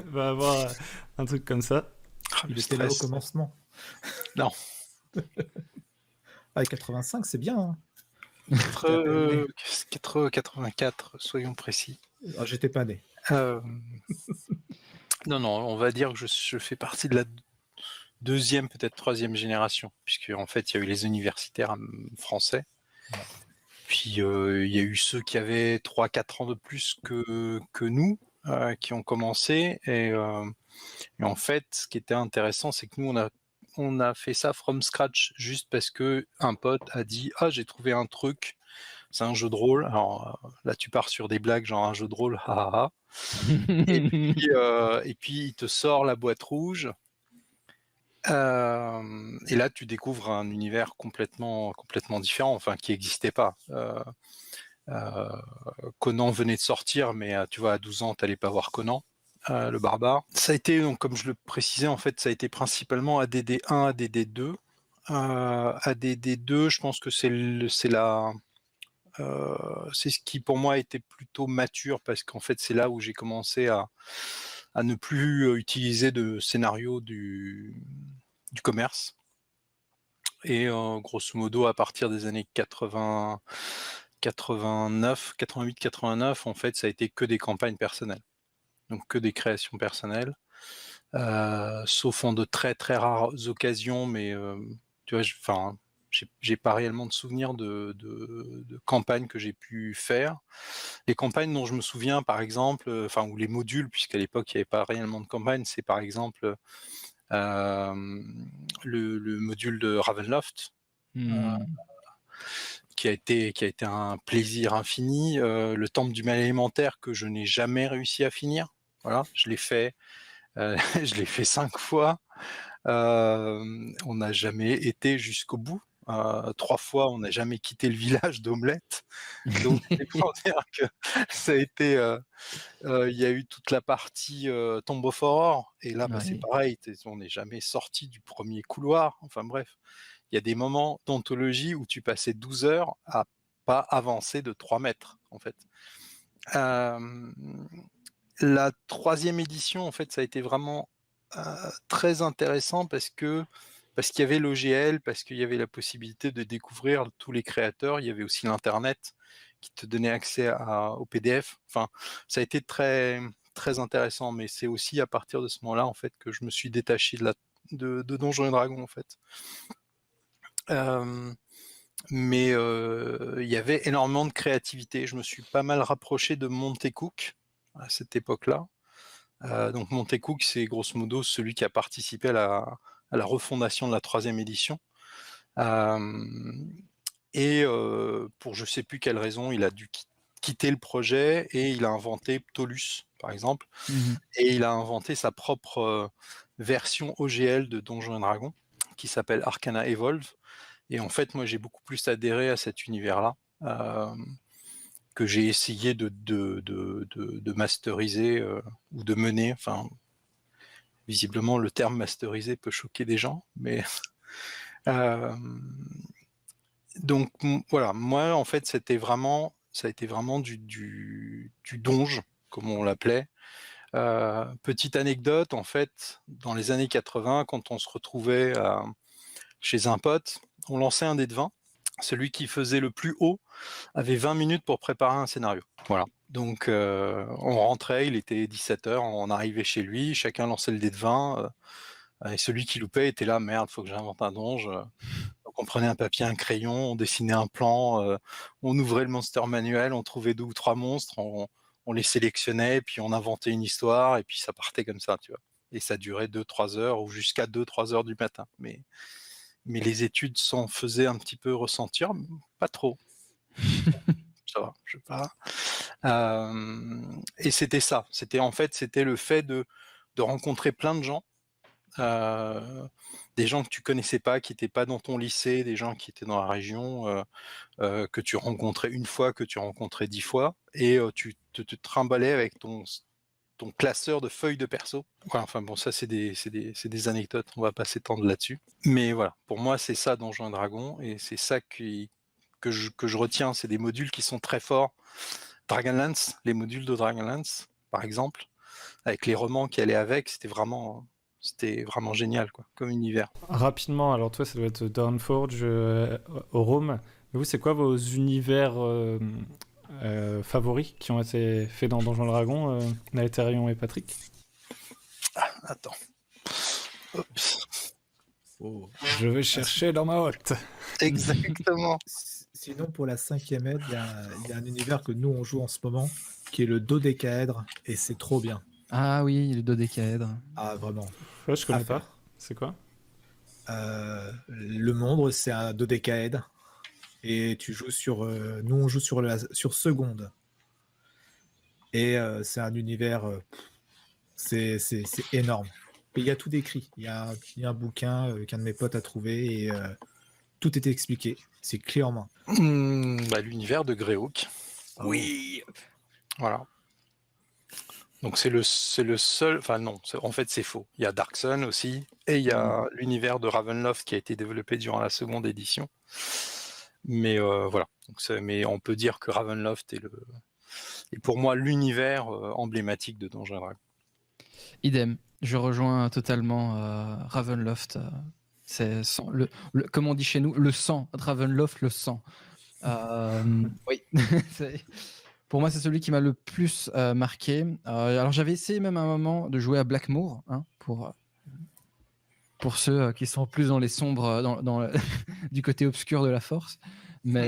va avoir un truc comme ça?
Il était là au commencement.
Non.
85, c'est bien. Hein.
84, soyons précis.
J'étais pas né.
Non, on va dire que je fais partie de la deuxième, peut-être troisième génération, puisque en fait, il y a eu les universitaires français. Ouais. Puis, il y a eu ceux qui avaient 3-4 ans de plus que nous, qui ont commencé. Et en fait, ce qui était intéressant, c'est que nous, on a fait ça from scratch, juste parce que un pote a dit « Ah, j'ai trouvé un truc, c'est un jeu de rôle. » Alors là, tu pars sur des blagues, genre un jeu de rôle, ha. Et puis, il te sort la boîte rouge. Et là, tu découvres un univers complètement différent, enfin, qui n'existait pas. Conan venait de sortir, mais tu vois, à 12 ans, tu n'allais pas voir Conan. Le barbare. Ça a été, donc, comme je le précisais, en fait, ça a été principalement ADD 1, ADD 2. ADD 2, je pense que c'est ce qui pour moi était plutôt mature, parce qu'en fait c'est là où j'ai commencé à ne plus utiliser de scénario du commerce. Et grosso modo à partir des années 88-89, en fait ça a été que des campagnes personnelles. Donc que des créations personnelles, sauf en de très très rares occasions, mais tu vois, j'ai pas réellement de souvenirs de campagnes que j'ai pu faire. Les campagnes dont je me souviens, par exemple, ou les modules, puisqu'à l'époque il n'y avait pas réellement de campagne, c'est par exemple le module de Ravenloft. Qui a été un plaisir infini, le temple du mal élémentaire que je n'ai jamais réussi à finir. Voilà, je l'ai fait 5 fois. On n'a jamais été jusqu'au bout. 3 fois, on n'a jamais quitté le village d'Omelette. Donc, c'est pour dire que ça a été. Il y a eu toute la partie Tomb of Horror. Et là, c'est pareil. On n'est jamais sorti du premier couloir. Enfin, bref. Il y a des moments d'anthologie où tu passais 12 heures à pas avancer de 3 mètres, en fait. La 3e édition, en fait, ça a été vraiment très intéressant parce qu'il y avait l'OGL, parce qu'il y avait la possibilité de découvrir tous les créateurs. Il y avait aussi l'Internet qui te donnait accès au PDF. Enfin, ça a été très, très intéressant, mais c'est aussi à partir de ce moment-là, en fait, que je me suis détaché de Donjons et Dragons, en fait. mais il y avait énormément de créativité. Je me suis pas mal rapproché de Monte Cook à cette époque-là. Donc Monte Cook, c'est grosso modo celui qui a participé à la refondation de la 3e édition. Et pour je sais plus quelle raison, il a dû quitter le projet et il a inventé Ptolus, par exemple. Et il a inventé sa propre version OGL de Donjons et Dragons qui s'appelle Arcana Evolve. Et en fait, moi, j'ai beaucoup plus adhéré à cet univers-là que j'ai essayé de masteriser ou de mener. Enfin, visiblement, le terme masteriser peut choquer des gens, mais donc voilà. Moi, en fait, ça a été vraiment du donge, comme on l'appelait. Petite anecdote, en fait, dans les années 80, quand on se retrouvait chez un pote, on lançait un dé de 20. Celui qui faisait le plus haut avait 20 minutes pour préparer un scénario. Voilà. Donc on rentrait, il était 17h, on arrivait chez lui, chacun lançait le dé de 20, et celui qui loupait était là, merde, faut que j'invente un donge. Donc on prenait un papier, un crayon, on dessinait un plan, on ouvrait le monster manuel, on trouvait 2 ou 3 monstres, on les sélectionnait, puis on inventait une histoire, et puis ça partait comme ça, tu vois. Et ça durait 2-3 heures, ou jusqu'à 2-3 heures du matin. Mais les études s'en faisaient un petit peu ressentir, pas trop. Ça va, je sais pas. Et c'était ça. C'était le fait de rencontrer plein de gens, des gens que tu connaissais pas, qui n'étaient pas dans ton lycée, des gens qui étaient dans la région, que tu rencontrais une fois, que tu rencontrais 10 fois, et tu te trimballais avec ton classeur de feuilles de perso. Voilà, enfin bon, ça c'est des anecdotes, on va pas s'étendre là-dessus. Mais voilà, pour moi c'est ça Donjons et Dragons, et c'est ça que je retiens, c'est des modules qui sont très forts. Dragonlance, les modules de Dragonlance, par exemple, avec les romans qui allaient avec, c'était vraiment génial, quoi, comme univers.
Rapidement, alors toi, ça doit être Dawnforge, Rome. Mais vous, c'est quoi vos univers favoris qui ont été faits dans Donjons et Dragons, Naetherion et Patrick?
Attends. Oups.
Oh.
Je vais chercher dans ma hotte.
Exactement.
Sinon, pour la 5e aide, il y a un univers que nous, on joue en ce moment, qui est le dodécaèdre, et c'est trop bien.
Ah oui, le dodécaèdre.
Ah, vraiment.
Ouais, je connais pas. C'est quoi?
Le monde, c'est un dodécaèdre, et tu joues sur... nous, on joue sur seconde. Et c'est un univers... c'est énorme. Et il y a tout décrit. Il y a un bouquin qu'un de mes potes a trouvé, et tout est expliqué. C'est clé en main.
L'univers de Greyhawk.
Oui.
Voilà. Donc c'est le seul. Enfin non, en fait c'est faux. Il y a Dark Sun aussi, et il y a l'univers de Ravenloft qui a été développé durant la 2e édition. Mais voilà. Donc, mais on peut dire que Ravenloft est pour moi l'univers emblématique de Donjons et Dragons.
Idem. Je rejoins totalement Ravenloft. C'est comme on dit chez nous, le sang. Ravenloft, le sang. Oui. Pour moi, c'est celui qui m'a le plus marqué. Alors, j'avais essayé même à un moment de jouer à Blackmoor, hein, pour ceux qui sont plus dans les sombres, du côté obscur de la force. Mais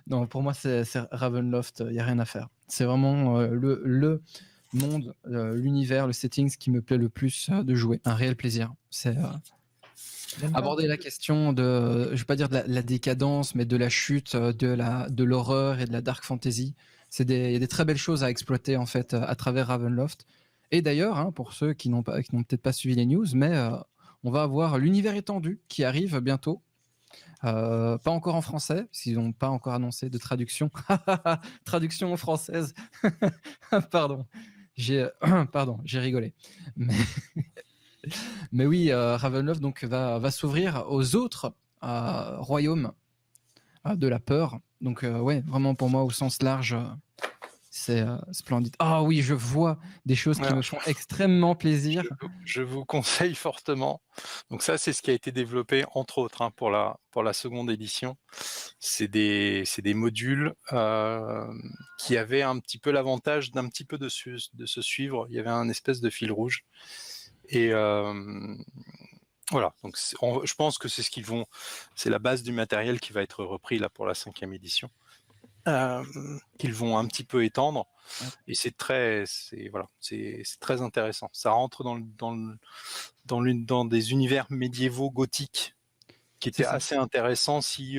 non, pour moi, c'est Ravenloft. Il n'y a rien à faire. C'est vraiment le monde, l'univers, le setting, ce qui me plaît le plus de jouer. Un réel plaisir. C'est aborder la question de, je vais pas dire de la décadence, mais de la chute, de l'horreur et de la dark fantasy. Il y a des très belles choses à exploiter en fait à travers Ravenloft. Et d'ailleurs, hein, pour ceux qui n'ont peut-être pas suivi les news, mais on va avoir l'univers étendu qui arrive bientôt. Pas encore en français, s'ils n'ont pas encore annoncé de traduction. Traduction française. Pardon, j'ai rigolé. Mais oui, Ravenloft donc va s'ouvrir aux autres royaumes de la peur. Donc ouais, vraiment pour moi au sens large, c'est splendide. Ah oui, je vois des choses qui me font extrêmement plaisir.
Je vous conseille fortement. Donc ça, c'est ce qui a été développé entre autres hein, pour la 2e édition. C'est des modules qui avaient un petit peu l'avantage d'un petit peu de se suivre. Il y avait un espèce de fil rouge. Et Voilà, donc je pense que c'est la base du matériel qui va être repris là pour la 5e édition, qu'ils vont un petit peu étendre,
Ouais.
et c'est très intéressant. Ça rentre dans des univers médiévaux gothiques qui
C'est
étaient
ça.
assez intéressants si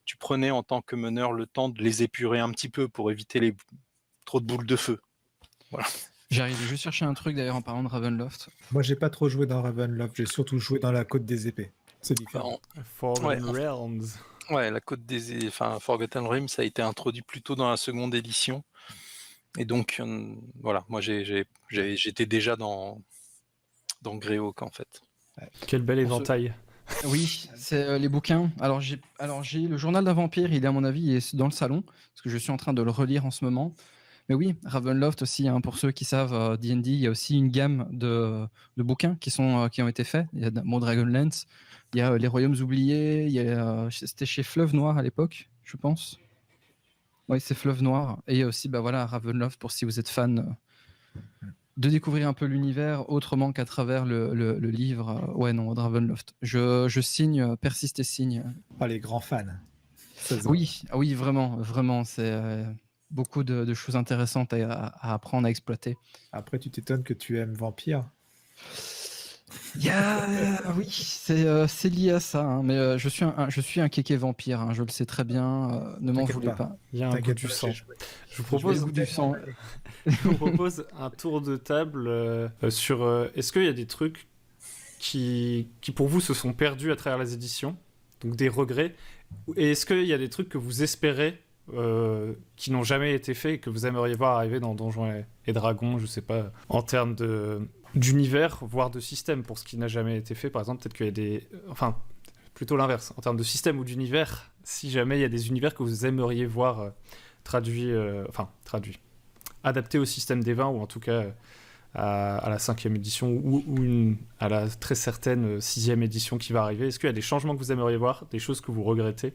tu prenais en tant que meneur le temps de les épurer un petit peu pour éviter trop de boules de feu. Voilà.
J'arrive juste chercher un truc d'ailleurs en parlant de Ravenloft.
Moi, j'ai pas trop joué dans Ravenloft, j'ai surtout joué dans la Côte des Épées. C'est différent.
Forgotten
Ouais.
Realms.
Ouais, la Côte Forgotten Realms, ça a été introduit plutôt dans la 2e édition. Et donc, voilà, moi j'étais déjà dans Greyhawk en fait.
Quel bel éventail.
Oui, c'est les bouquins. Alors j'ai le journal d'un vampire, il est à mon avis il est dans le salon, parce que je suis en train de le relire en ce moment. Mais oui, Ravenloft aussi, hein, pour ceux qui savent D&D, il y a aussi une gamme de bouquins qui ont été faits. Il y a Dragonlance, il y a Les Royaumes Oubliés, c'était chez Fleuve Noir à l'époque, je pense. Oui, c'est Fleuve Noir. Et il y a aussi Ravenloft, pour si vous êtes fan de découvrir un peu l'univers autrement qu'à travers le livre. Ouais, non, Ravenloft. Je signe, persiste et signe.
Ah, les grands fans.
Oui, vraiment, vraiment. C'est beaucoup de choses intéressantes à apprendre, à exploiter.
Après, tu t'étonnes que tu aimes Vampire.
Oui, c'est lié à ça. Hein, mais je suis un kéké vampire. Hein, je le sais très bien. Ne m'en voulez pas.
Il y a un goût du sang. Je vous propose
le goût du sang.
Je vous propose un tour de table sur est-ce qu'il y a des trucs qui pour vous se sont perdus à travers les éditions, donc des regrets, et est-ce qu'il y a des trucs que vous espérez qui n'ont jamais été faits et que vous aimeriez voir arriver dans Donjons et Dragons, je sais pas, en termes d'univers, voire de système, pour ce qui n'a jamais été fait. Par exemple, peut-être qu'il y a des... Enfin, plutôt l'inverse, en termes de système ou d'univers, si jamais il y a des univers que vous aimeriez voir traduits, adaptés au système des 20, ou en tout cas à la 5e édition, ou à la très certaine 6e édition qui va arriver. Est-ce qu'il y a des changements que vous aimeriez voir, des choses que vous regrettez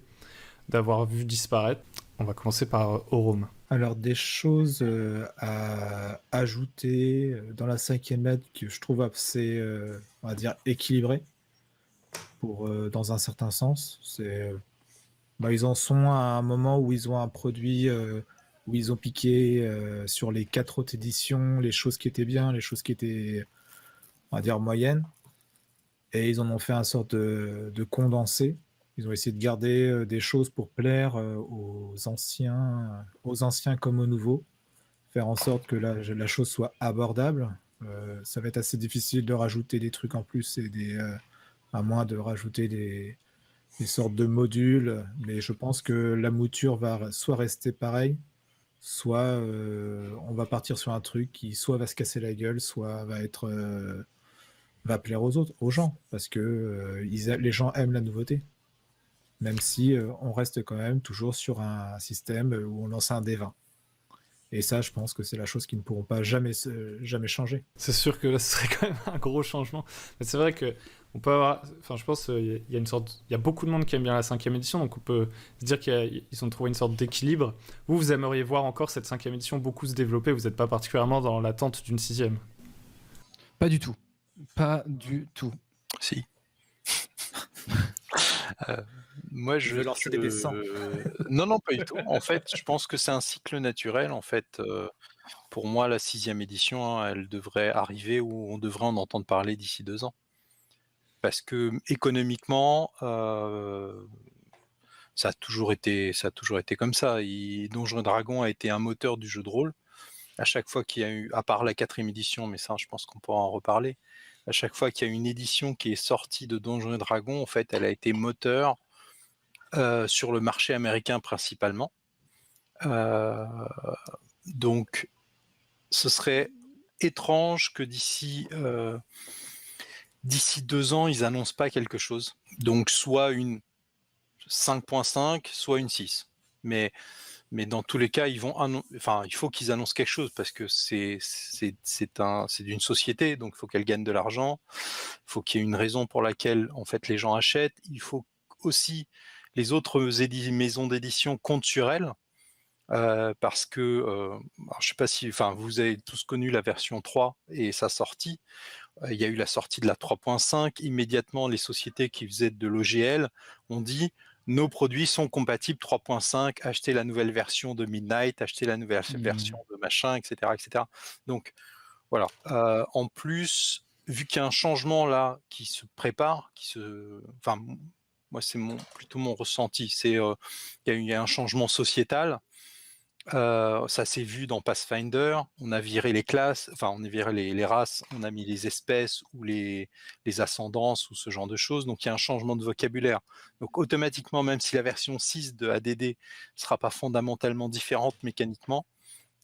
d'avoir vu disparaître? On va commencer par Orum.
Alors, des choses à ajouter dans la 5e lettre que je trouve assez, on va dire, équilibrées, dans un certain sens. Ils en sont à un moment où ils ont un produit, où ils ont piqué sur les 4 autres éditions les choses qui étaient bien, les choses qui étaient, on va dire, moyennes. Et ils en ont fait un sorte de condensé. Ils ont essayé de garder des choses pour plaire aux anciens comme aux nouveaux, faire en sorte que la chose soit abordable. Ça va être assez difficile de rajouter des trucs en plus, à moins de rajouter des sortes de modules, mais je pense que la mouture va soit rester pareille, soit on va partir sur un truc qui soit va se casser la gueule, soit va plaire aux gens, parce que les gens aiment la nouveauté. Même si on reste quand même toujours sur un système où on lance un D20. Et ça, je pense que c'est la chose qui ne pourront pas jamais changer.
C'est sûr que là, ce serait quand même un gros changement. Mais c'est vrai que on peut avoir... Enfin, je pense qu'il y a il y a beaucoup de monde qui aime bien la 5e édition, donc on peut se dire qu'ils ont trouvé une sorte d'équilibre. Vous aimeriez voir encore cette 5e édition beaucoup se développer, vous n'êtes pas particulièrement dans l'attente d'une 6e?
Pas du tout. Pas du tout.
Si. Moi, je
veux lancer des dessins.
Non, pas du tout. En fait, je pense que c'est un cycle naturel. En fait, pour moi, la 6e édition, hein, elle devrait arriver où on devrait en entendre parler d'ici 2 ans. Parce que économiquement, ça a toujours été comme ça. Donjons et Dragons a été un moteur du jeu de rôle. À chaque fois qu'il y a eu, à part la 4e édition, mais ça, je pense qu'on pourra en reparler. À chaque fois qu'il y a une édition qui est sortie de Donjons et Dragons, en fait, elle a été moteur sur le marché américain principalement. Donc, ce serait étrange que d'ici 2 ans, ils annoncent pas quelque chose. Donc, soit une 5.5, soit une 6. Mais dans tous les cas, il faut qu'ils annoncent quelque chose parce que c'est d'une société, donc il faut qu'elle gagne de l'argent. Il faut qu'il y ait une raison pour laquelle en fait les gens achètent. Il faut aussi les autres maisons d'édition comptent sur elle parce que je sais pas si, vous avez tous connu la version 3 et sa sortie. il y a eu la sortie de la 3.5. Immédiatement, les sociétés qui faisaient de l'OGL ont dit nos produits sont compatibles 3.5, achetez la nouvelle version de Midnight, achetez la nouvelle version de machin, etc., etc. Donc voilà. En plus, vu qu'il y a un changement là qui se prépare, enfin, moi c'est plutôt mon ressenti, c'est il y a un changement sociétal. Ça s'est vu dans Pathfinder, on a viré les classes, enfin on a viré les races, on a mis les espèces ou les ascendances ou ce genre de choses, donc il y a un changement de vocabulaire. Donc automatiquement, même si la version 6 de ADD ne sera pas fondamentalement différente mécaniquement,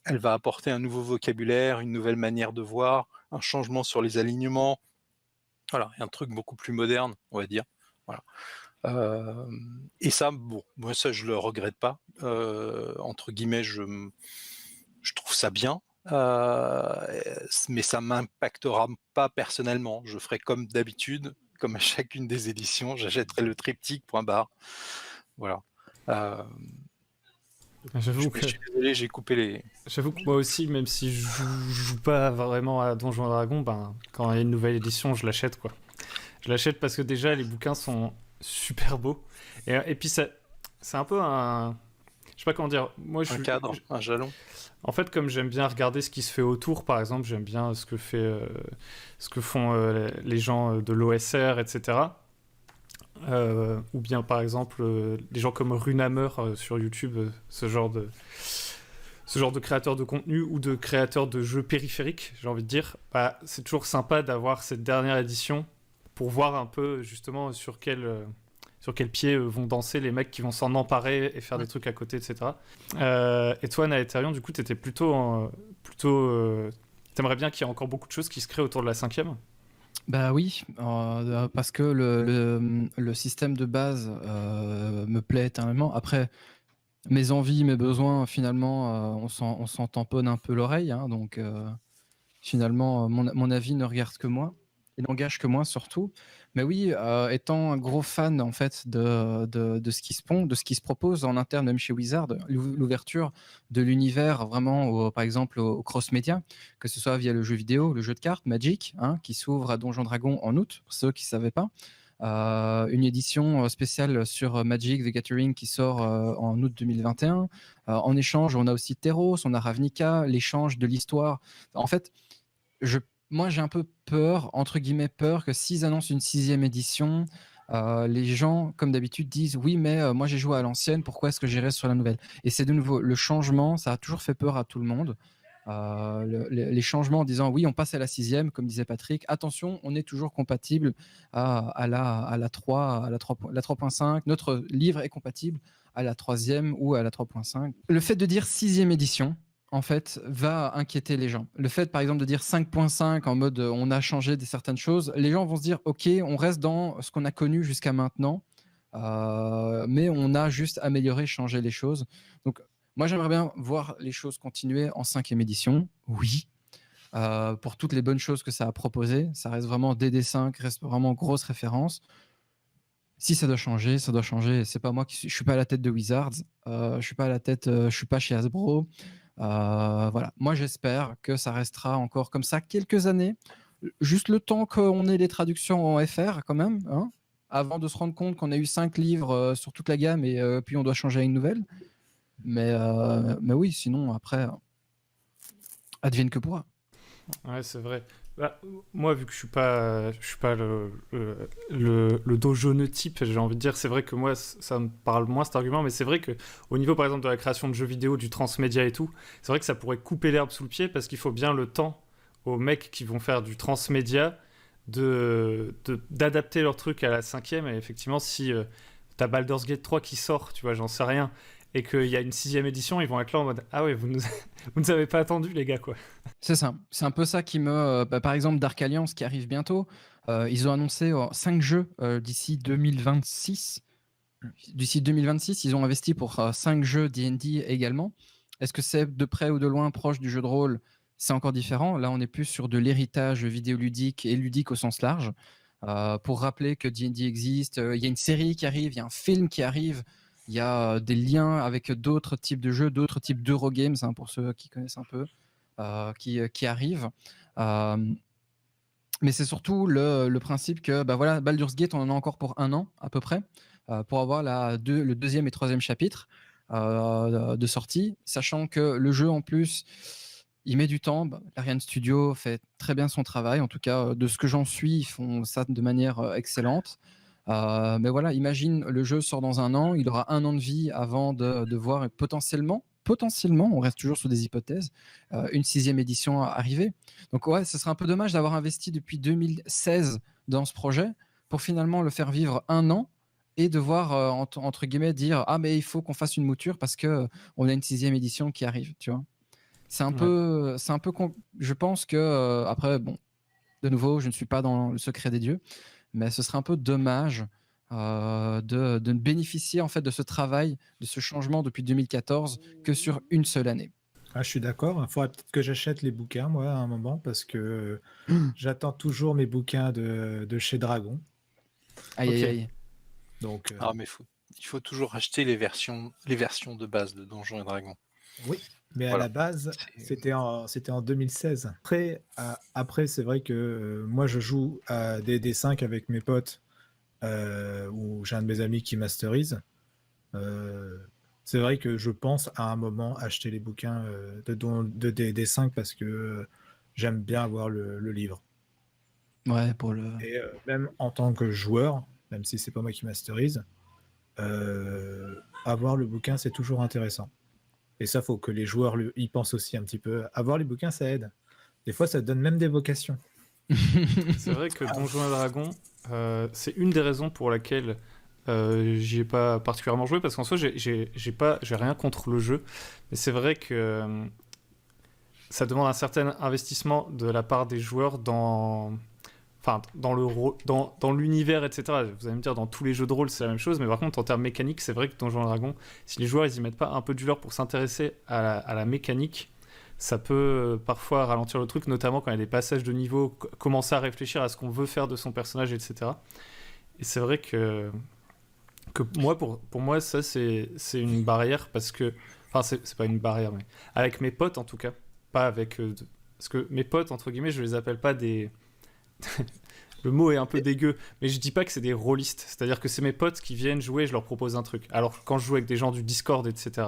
elle va apporter un nouveau vocabulaire, une nouvelle manière de voir, un changement sur les alignements, voilà, un truc beaucoup plus moderne, on va dire. Voilà. Et ça, bon, moi ça je le regrette pas. Entre guillemets, je trouve ça bien, mais ça m'impactera pas personnellement. Je ferai comme d'habitude, comme à chacune des éditions, j'achèterai le triptyque, point barre. Voilà.
J'avoue
Je suis désolé, j'ai coupé les.
J'avoue que moi aussi, même si je joue pas vraiment à Donjons et Dragons, ben, quand il y a une nouvelle édition, je l'achète, quoi. Je l'achète parce que déjà, les bouquins sont super beaux. Et puis, c'est un peu un... Je sais pas comment dire. Moi,
Un cadre, un jalon.
En fait, comme j'aime bien regarder ce qui se fait autour, par exemple, j'aime bien ce que font les gens de l'OSR, etc. Ou bien, par exemple, des gens comme Runehammer sur YouTube, ce genre de créateurs de contenu ou de créateurs de jeux périphériques, j'ai envie de dire. Bah, c'est toujours sympa d'avoir cette dernière édition pour voir un peu, justement, sur quel pied vont danser les mecs qui vont s'en emparer et faire des trucs à côté, etc. Et toi, Naetherion, du coup, t'étais plutôt t'aimerais bien qu'il y ait encore beaucoup de choses qui se créent autour de la 5e?
Bah oui, parce que le système de base me plaît éternellement. Après, mes envies, mes besoins, finalement, on s'en tamponne un peu l'oreille. Hein, donc, finalement, mon avis ne regarde que moi. Il n'engage que moi surtout. Mais oui, étant un gros fan en fait de ce qui se pond, de ce qui se propose en interne même chez Wizard, l'ouverture de l'univers vraiment, par exemple, au cross-média, que ce soit via le jeu vidéo, le jeu de cartes Magic, hein, qui s'ouvre à Donjons Dragons en août, pour ceux qui ne savaient pas. Une édition spéciale sur Magic the Gathering qui sort en août 2021. En échange, on a aussi Theros, on a Ravnica, l'échange de l'histoire. En fait, moi, j'ai un peu peur, entre guillemets peur, que s'ils annoncent une 6e édition, les gens, comme d'habitude, disent oui, mais moi j'ai joué à l'ancienne, pourquoi est-ce que j'irai sur la nouvelle? Et c'est de nouveau le changement, ça a toujours fait peur à tout le monde. Les changements en disant oui, on passe à la 6e, comme disait Patrick, attention, on est toujours compatible à la 3, la 3.5, notre livre est compatible à la 3e ou à la 3.5. Le fait de dire 6e édition, en fait, va inquiéter les gens. Le fait, par exemple, de dire 5.5 en mode on a changé certaines choses, les gens vont se dire ok, on reste dans ce qu'on a connu jusqu'à maintenant, mais on a juste amélioré, changé les choses. Donc, moi, j'aimerais bien voir les choses continuer en 5e édition, oui, pour toutes les bonnes choses que ça a proposé. Ça reste vraiment DD5, reste vraiment grosse référence. Si ça doit changer, ça doit changer. C'est pas moi je suis pas à la tête de Wizards, je suis pas à la tête, je suis pas chez Hasbro. Voilà. Moi, j'espère que ça restera encore comme ça quelques années, juste le temps qu'on ait les traductions en FR quand même, hein, avant de se rendre compte qu'on a eu 5 livres sur toute la gamme et puis on doit changer à une nouvelle. Mais oui, sinon après, advienne que pourra.
Ouais, c'est vrai. Bah, moi, vu que je suis pas le dojonotype, j'ai envie de dire, c'est vrai que moi, ça me parle moins cet argument, mais c'est vrai que au niveau, par exemple, de la création de jeux vidéo, du transmédia et tout, c'est vrai que ça pourrait couper l'herbe sous le pied parce qu'il faut bien le temps aux mecs qui vont faire du transmédia d'adapter leur truc à la 5e. Et effectivement, si t'as Baldur's Gate 3 qui sort, tu vois, j'en sais rien, et qu'il y a une 6e édition, ils vont être là en mode ah ouais, vous nous avez pas attendu, les gars, quoi.
C'est ça. C'est un peu ça qui me. Par exemple, Dark Alliance qui arrive bientôt. Ils ont annoncé 5 jeux d'ici 2026. D'ici 2026, ils ont investi pour 5 jeux D&D également. Est-ce que c'est de près ou de loin proche du jeu de rôle? C'est encore différent. Là, on est plus sur de l'héritage vidéoludique et ludique au sens large. Pour rappeler que D&D existe, il y a une série qui arrive, il y a un film qui arrive, il y a des liens avec d'autres types de jeux, d'autres types d'Eurogames, hein, pour ceux qui connaissent un peu, qui arrivent. Mais c'est surtout le principe que bah voilà, Baldur's Gate, on en a encore pour 1 an à peu près, pour avoir le deuxième et troisième chapitre de sortie, sachant que le jeu en plus, il met du temps. Bah, l'Ariane Studio fait très bien son travail, en tout cas de ce que j'en suis, ils font ça de manière excellente. Mais voilà, imagine le jeu sort dans 1 an, il aura 1 an de vie avant de voir potentiellement, on reste toujours sur des hypothèses, une 6e édition arriver. Donc ouais, ce serait un peu dommage d'avoir investi depuis 2016 dans ce projet pour finalement le faire vivre 1 an et devoir entre guillemets dire ah mais il faut qu'on fasse une mouture parce que on a une 6e édition qui arrive, tu vois.
Ouais.
Je pense que après bon, de nouveau, je ne suis pas dans le secret des dieux, mais ce serait un peu dommage de ne bénéficier en fait de ce travail, de ce changement depuis 2014 que sur une seule année.
Ah, je suis d'accord. Il faudrait peut-être que j'achète les bouquins, moi, à un moment, parce que j'attends toujours mes bouquins de chez Dragon.
Aïe,
Ok.
aïe, aïe.
Donc,
Ah, mais il faut toujours acheter les versions de base de Donjons et Dragons.
oui, mais à
Voilà.
la base, c'était en 2016. Après, c'est vrai que moi, je joue à des D5 avec mes potes, où j'ai un de mes amis qui masterise. C'est vrai que je pense à un moment acheter les bouquins de D5 parce que j'aime bien avoir le livre.
Ouais, pour le.
Et même en tant que joueur, même si c'est pas moi qui masterise, avoir le bouquin, c'est toujours intéressant. Et ça, faut que les joueurs y pensent aussi un petit peu. Avoir les bouquins, ça aide. Des fois, ça donne même des vocations.
C'est vrai que Donjons et Dragons, c'est une des raisons pour laquelle j'y ai pas particulièrement joué, parce qu'en soi, j'ai rien contre le jeu, mais c'est vrai que ça demande un certain investissement de la part des joueurs enfin, dans l'univers, etc. Vous allez me dire, dans tous les jeux de rôle, c'est la même chose, mais par contre, en termes mécaniques, c'est vrai que Donjons et Dragons, si les joueurs ils y mettent pas un peu du leur pour s'intéresser à la mécanique, ça peut parfois ralentir le truc, notamment quand il y a des passages de niveau, commencer à réfléchir à ce qu'on veut faire de son personnage, etc. Et c'est vrai que moi, pour moi, ça, c'est une barrière parce que. Enfin, c'est pas une barrière, mais. Avec mes potes, en tout cas. Pas avec. Parce que mes potes, entre guillemets, je les appelle pas des. Le mot est un peu dégueu, mais je dis pas que c'est des rôlistes. C'est-à-dire que c'est mes potes qui viennent jouer et je leur propose un truc. Alors que quand je joue avec des gens du Discord, etc.,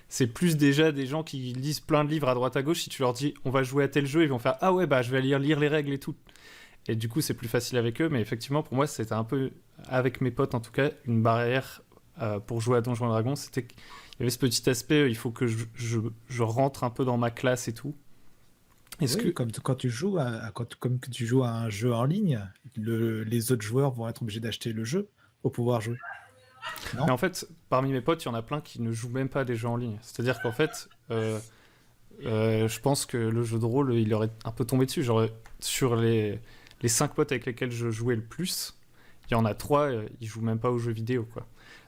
c'est plus déjà des gens qui lisent plein de livres à droite à gauche. Si tu leur dis on va jouer à tel jeu, ils vont faire ah ouais, bah je vais lire les règles et tout. Et du coup, c'est plus facile avec eux. Mais effectivement, pour moi, c'était un peu, avec mes potes en tout cas, une barrière pour jouer à Donjons et Dragons. C'était qu'il y avait ce petit aspect, il faut que je rentre un peu dans ma classe et tout. Est-ce
Oui,
que
comme quand tu joues comme que tu joues à un jeu en ligne, les autres joueurs vont être obligés d'acheter le jeu pour pouvoir jouer. Non?
Mais en fait, parmi mes potes, il y en a plein qui ne jouent même pas à des jeux en ligne. C'est-à-dire qu'en fait, je pense que le jeu de rôle, il aurait un peu tombé dessus. Genre, sur les 5 potes avec lesquels je jouais le plus, il y en a 3, ils jouent même pas aux jeux vidéo, quoi.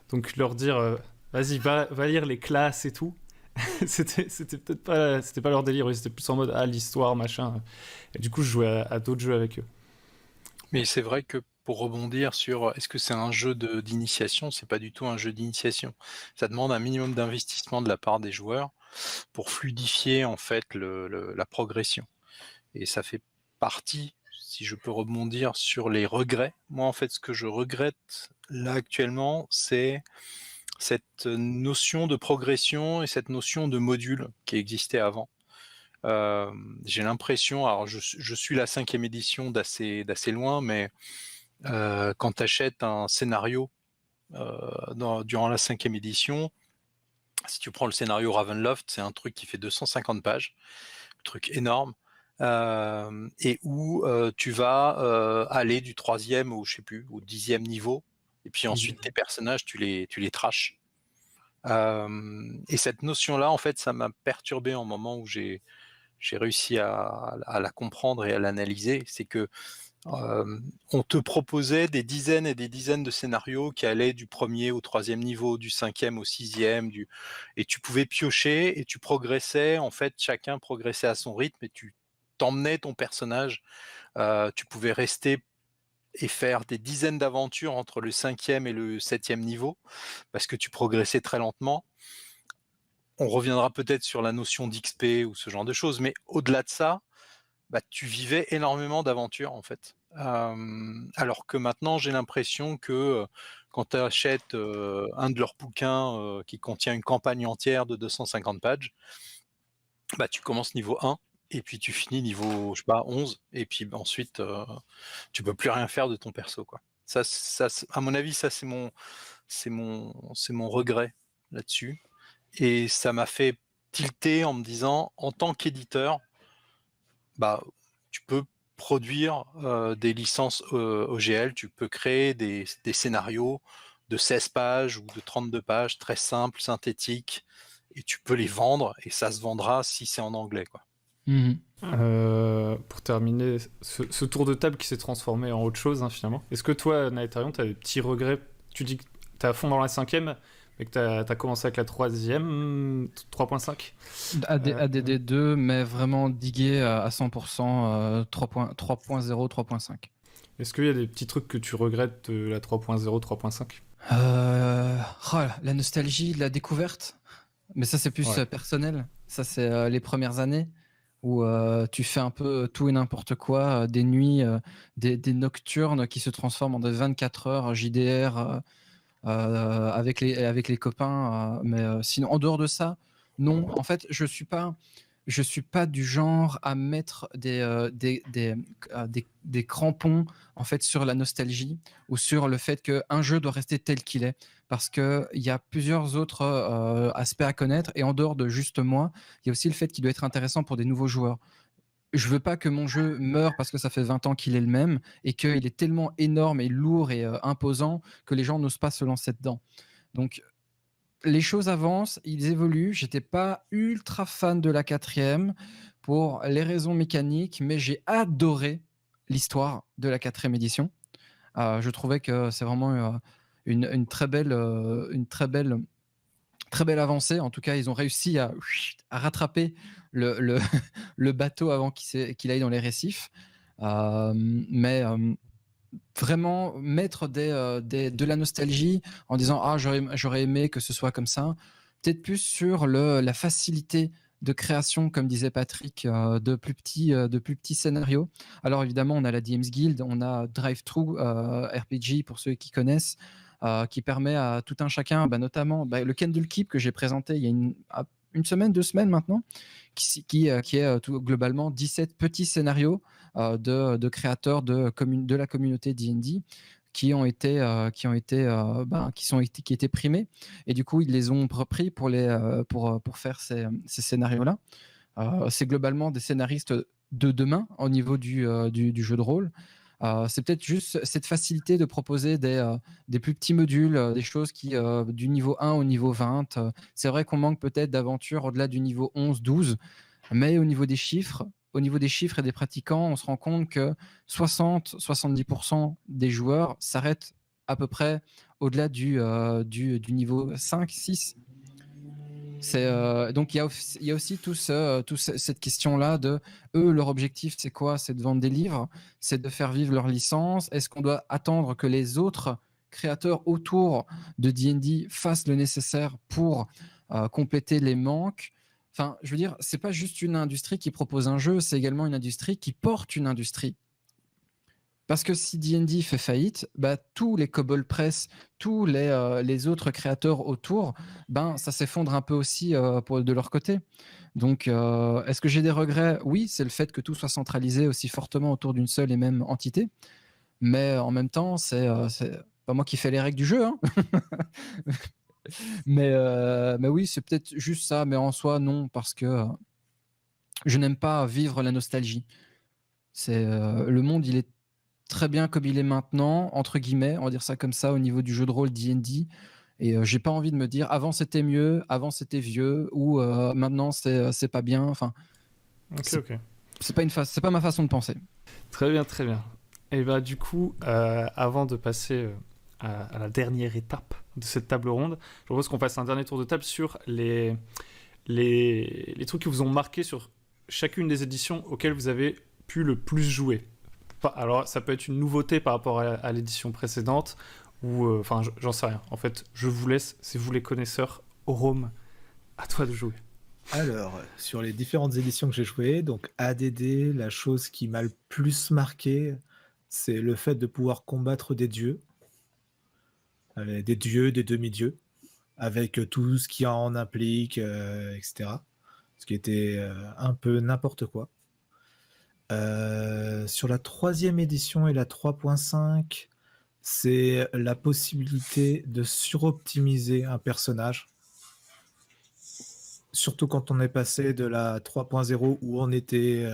Donc leur dire, vas-y, va lire les classes et tout, c'était peut-être pas, c'était pas leur délire. Ils étaient plus en mode, ah, l'histoire, machin. Et du coup, je jouais à d'autres jeux avec eux.
Mais c'est vrai que pour rebondir sur est-ce que c'est un jeu d'initiation, c'est pas du tout un jeu d'initiation. Ça demande un minimum d'investissement de la part des joueurs pour fluidifier en fait la progression. Et ça fait partie, si je peux rebondir sur les regrets. Moi, en fait, ce que je regrette là actuellement, c'est cette notion de progression et cette notion de module qui existait avant. J'ai l'impression, alors je suis la 5e édition d'assez loin, mais quand tu achètes un scénario durant la 5e édition, si tu prends le scénario Ravenloft, c'est un truc qui fait 250 pages, un truc énorme, et où tu vas aller du 3e au, je sais plus, au 10e niveau, et puis ensuite tes personnages, tu les trashes. Et cette notion-là, en fait, ça m'a perturbé en moment où j'ai réussi à la comprendre et à l'analyser. C'est que on te proposait des dizaines et des dizaines de scénarios qui allaient du 1er au 3e niveau, du 5e au 6e, et tu pouvais piocher et tu progressais. En fait, chacun progressait à son rythme et tu t'emmenais ton personnage. Tu pouvais rester et faire des dizaines d'aventures entre le 5e et le 7e niveau parce que tu progressais très lentement. On reviendra peut-être sur la notion d'XP ou ce genre de choses, mais au-delà de ça, bah, tu vivais énormément d'aventures en fait. Alors que maintenant, j'ai l'impression que quand tu achètes un de leurs bouquins qui contient une campagne entière de 250 pages, bah, tu commences niveau 1 et puis tu finis niveau, je sais pas, 11 et puis bah, ensuite tu peux plus rien faire de ton perso, quoi. À mon avis, ça c'est mon regret là-dessus. Et ça m'a fait tilter en me disant, en tant qu'éditeur, bah, tu peux produire des licences OGL, tu peux créer des scénarios de 16 pages ou de 32 pages, très simples, synthétiques, et tu peux les vendre, et ça se vendra si c'est en anglais, quoi.
Pour terminer, ce tour de table qui s'est transformé en autre chose, hein, finalement. Est-ce que toi, Naetherion, tu as des petits regrets? Tu dis que tu es à fond dans la 5e, mais que tu as commencé avec la 3e, 3.5
ADD2, mais vraiment digué à 100%, 3.0, 3.5.
Est-ce qu'il y a des petits trucs que tu regrettes de la 3.0, 3.5
la nostalgie, la découverte. Mais ça, c'est plus personnel. Ça, c'est les premières années où tu fais un peu tout et n'importe quoi, des nuits, des nocturnes qui se transforment en des 24 heures JDR avec les copains. Mais sinon, en dehors de ça, non. En fait, je suis pas du genre à mettre des crampons en fait sur la nostalgie ou sur le fait qu'un jeu doit rester tel qu'il est, parce qu'il y a plusieurs autres aspects à connaître, et en dehors de juste moi, il y a aussi le fait qu'il doit être intéressant pour des nouveaux joueurs. Je veux pas que mon jeu meure parce que ça fait 20 ans qu'il est le même et qu'il est tellement énorme et lourd et imposant que les gens n'osent pas se lancer dedans. Donc les choses avancent, ils évoluent. J'étais pas ultra fan de la 4e pour les raisons mécaniques, mais j'ai adoré l'histoire de la 4e édition. Je trouvais que c'est vraiment une très belle avancée. En tout cas, ils ont réussi à rattraper le bateau avant qu'il aille dans les récifs. Mais vraiment mettre de la nostalgie en disant j'aurais aimé que ce soit comme ça, peut-être plus sur la facilité de création, comme disait Patrick, de plus petits scénarios. Alors évidemment, on a la DM's Guild, on a Drive-Thru RPG pour ceux qui connaissent, qui permet à tout un chacun, notamment le Candle Keep que j'ai présenté il y a une semaine, 2 semaines maintenant, qui est globalement 17 petits scénarios de créateurs de la communauté D&D qui étaient primés, et du coup ils les ont repris pour faire ces scénarios-là. C'est globalement des scénaristes de demain au niveau du jeu de rôle. C'est peut-être juste cette facilité de proposer des plus petits modules, des choses qui, du niveau 1 au niveau 20. C'est vrai qu'on manque peut-être d'aventures au-delà du niveau 11, 12, mais au niveau des chiffres et des pratiquants, on se rend compte que 60-70% des joueurs s'arrêtent à peu près au-delà du niveau 5, 6. Donc il y a aussi toute cette question-là de eux, leur objectif c'est quoi? C'est de vendre des livres, c'est de faire vivre leur licence. Est-ce qu'on doit attendre que les autres créateurs autour de D&D fassent le nécessaire pour compléter les manques? Enfin, je veux dire, c'est pas juste une industrie qui propose un jeu, c'est également une industrie qui porte une industrie. Parce que si D&D fait faillite, tous les Cobble Press, tous les autres créateurs autour, ça s'effondre un peu aussi de leur côté. Donc, est-ce que j'ai des regrets? Oui, c'est le fait que tout soit centralisé aussi fortement autour d'une seule et même entité. Mais en même temps, c'est pas moi qui fais les règles du jeu, hein. mais oui, c'est peut-être juste ça. Mais en soi, non, parce que je n'aime pas vivre la nostalgie. Le monde, il est très bien comme il est maintenant, entre guillemets, on va dire ça comme ça, au niveau du jeu de rôle D&D. Et j'ai pas envie de me dire avant c'était mieux, avant c'était vieux, ou maintenant c'est pas bien. Enfin,
ok.
C'est pas ma façon de penser.
Très bien, très bien. Et du coup, avant de passer à la dernière étape de cette table ronde, je propose qu'on fasse un dernier tour de table sur les trucs qui vous ont marqué sur chacune des éditions auxquelles vous avez pu le plus jouer. Alors, ça peut être une nouveauté par rapport à l'édition précédente, ou enfin, j'en sais rien. En fait, je vous laisse, c'est vous les connaisseurs. Rome, à toi de jouer.
Alors, sur les différentes éditions que j'ai jouées, donc ADD, la chose qui m'a le plus marqué, c'est le fait de pouvoir combattre des dieux, des dieux, des demi-dieux, avec tout ce qui en implique, etc. Ce qui était un peu n'importe quoi. Sur la troisième édition et la 3.5, c'est la possibilité de suroptimiser un personnage. Surtout quand on est passé de la 3.0 où on était,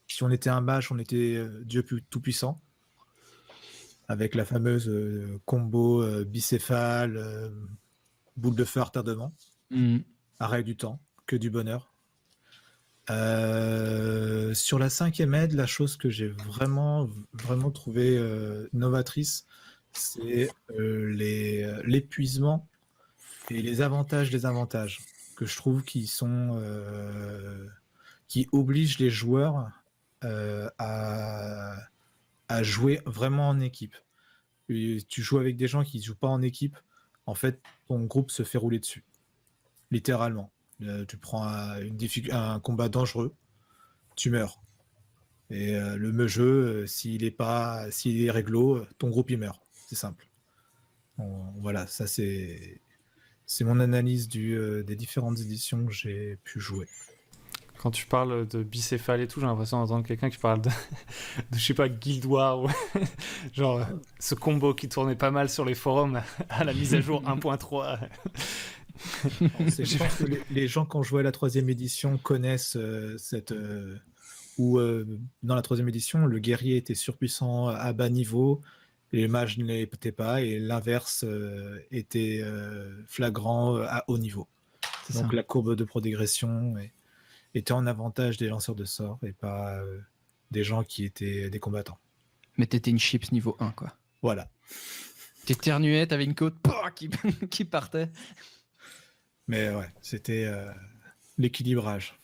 si on était un mage, on était Dieu tout-puissant, avec la fameuse combo bicéphale, boule de feu retardement, arrêt du temps, que du bonheur. Sur la 5e aide, la chose que j'ai vraiment trouvé novatrice, c'est l'épuisement et les avantages des avantages que je trouve qui obligent les joueurs à jouer vraiment en équipe. Et tu joues avec des gens qui ne jouent pas en équipe, en fait, ton groupe se fait rouler dessus, littéralement. Tu prends un combat dangereux, tu meurs. Et le jeu, s'il est réglo, ton groupe il meurt. C'est simple. Voilà, ça c'est mon analyse des différentes éditions que j'ai pu jouer.
Quand tu parles de bicéphale et tout, j'ai l'impression d'entendre quelqu'un qui parle de je sais pas, Guild Wars, ou genre ce combo qui tournait pas mal sur les forums à la mise à jour 1.3.
Je pense que les gens qui ont joué à la 3e édition connaissent où dans la 3e édition, le guerrier était surpuissant à bas niveau, et les mages ne l'étaient pas, et l'inverse était flagrant à haut niveau. Donc la courbe de progression était en avantage des lanceurs de sorts et pas des gens qui étaient des combattants.
Mais t'étais une chips niveau 1, quoi.
Voilà.
T'éternuais, t'avais une côte qui partait.
Mais ouais, c'était l'équilibrage.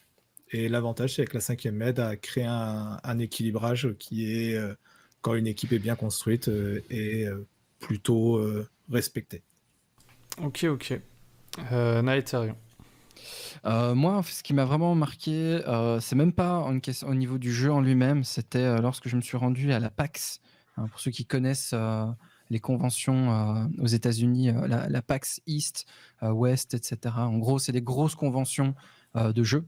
Et l'avantage, c'est que la 5e aide a créé un équilibrage qui est, quand une équipe est bien construite, est plutôt respectée.
Ok. Naetherion.
Moi, ce qui m'a vraiment marqué, c'est même pas au niveau du jeu en lui-même, c'était lorsque je me suis rendu à la PAX. Pour ceux qui connaissent les conventions aux États-Unis, la PAX East, West, etc. En gros, c'est des grosses conventions de jeux.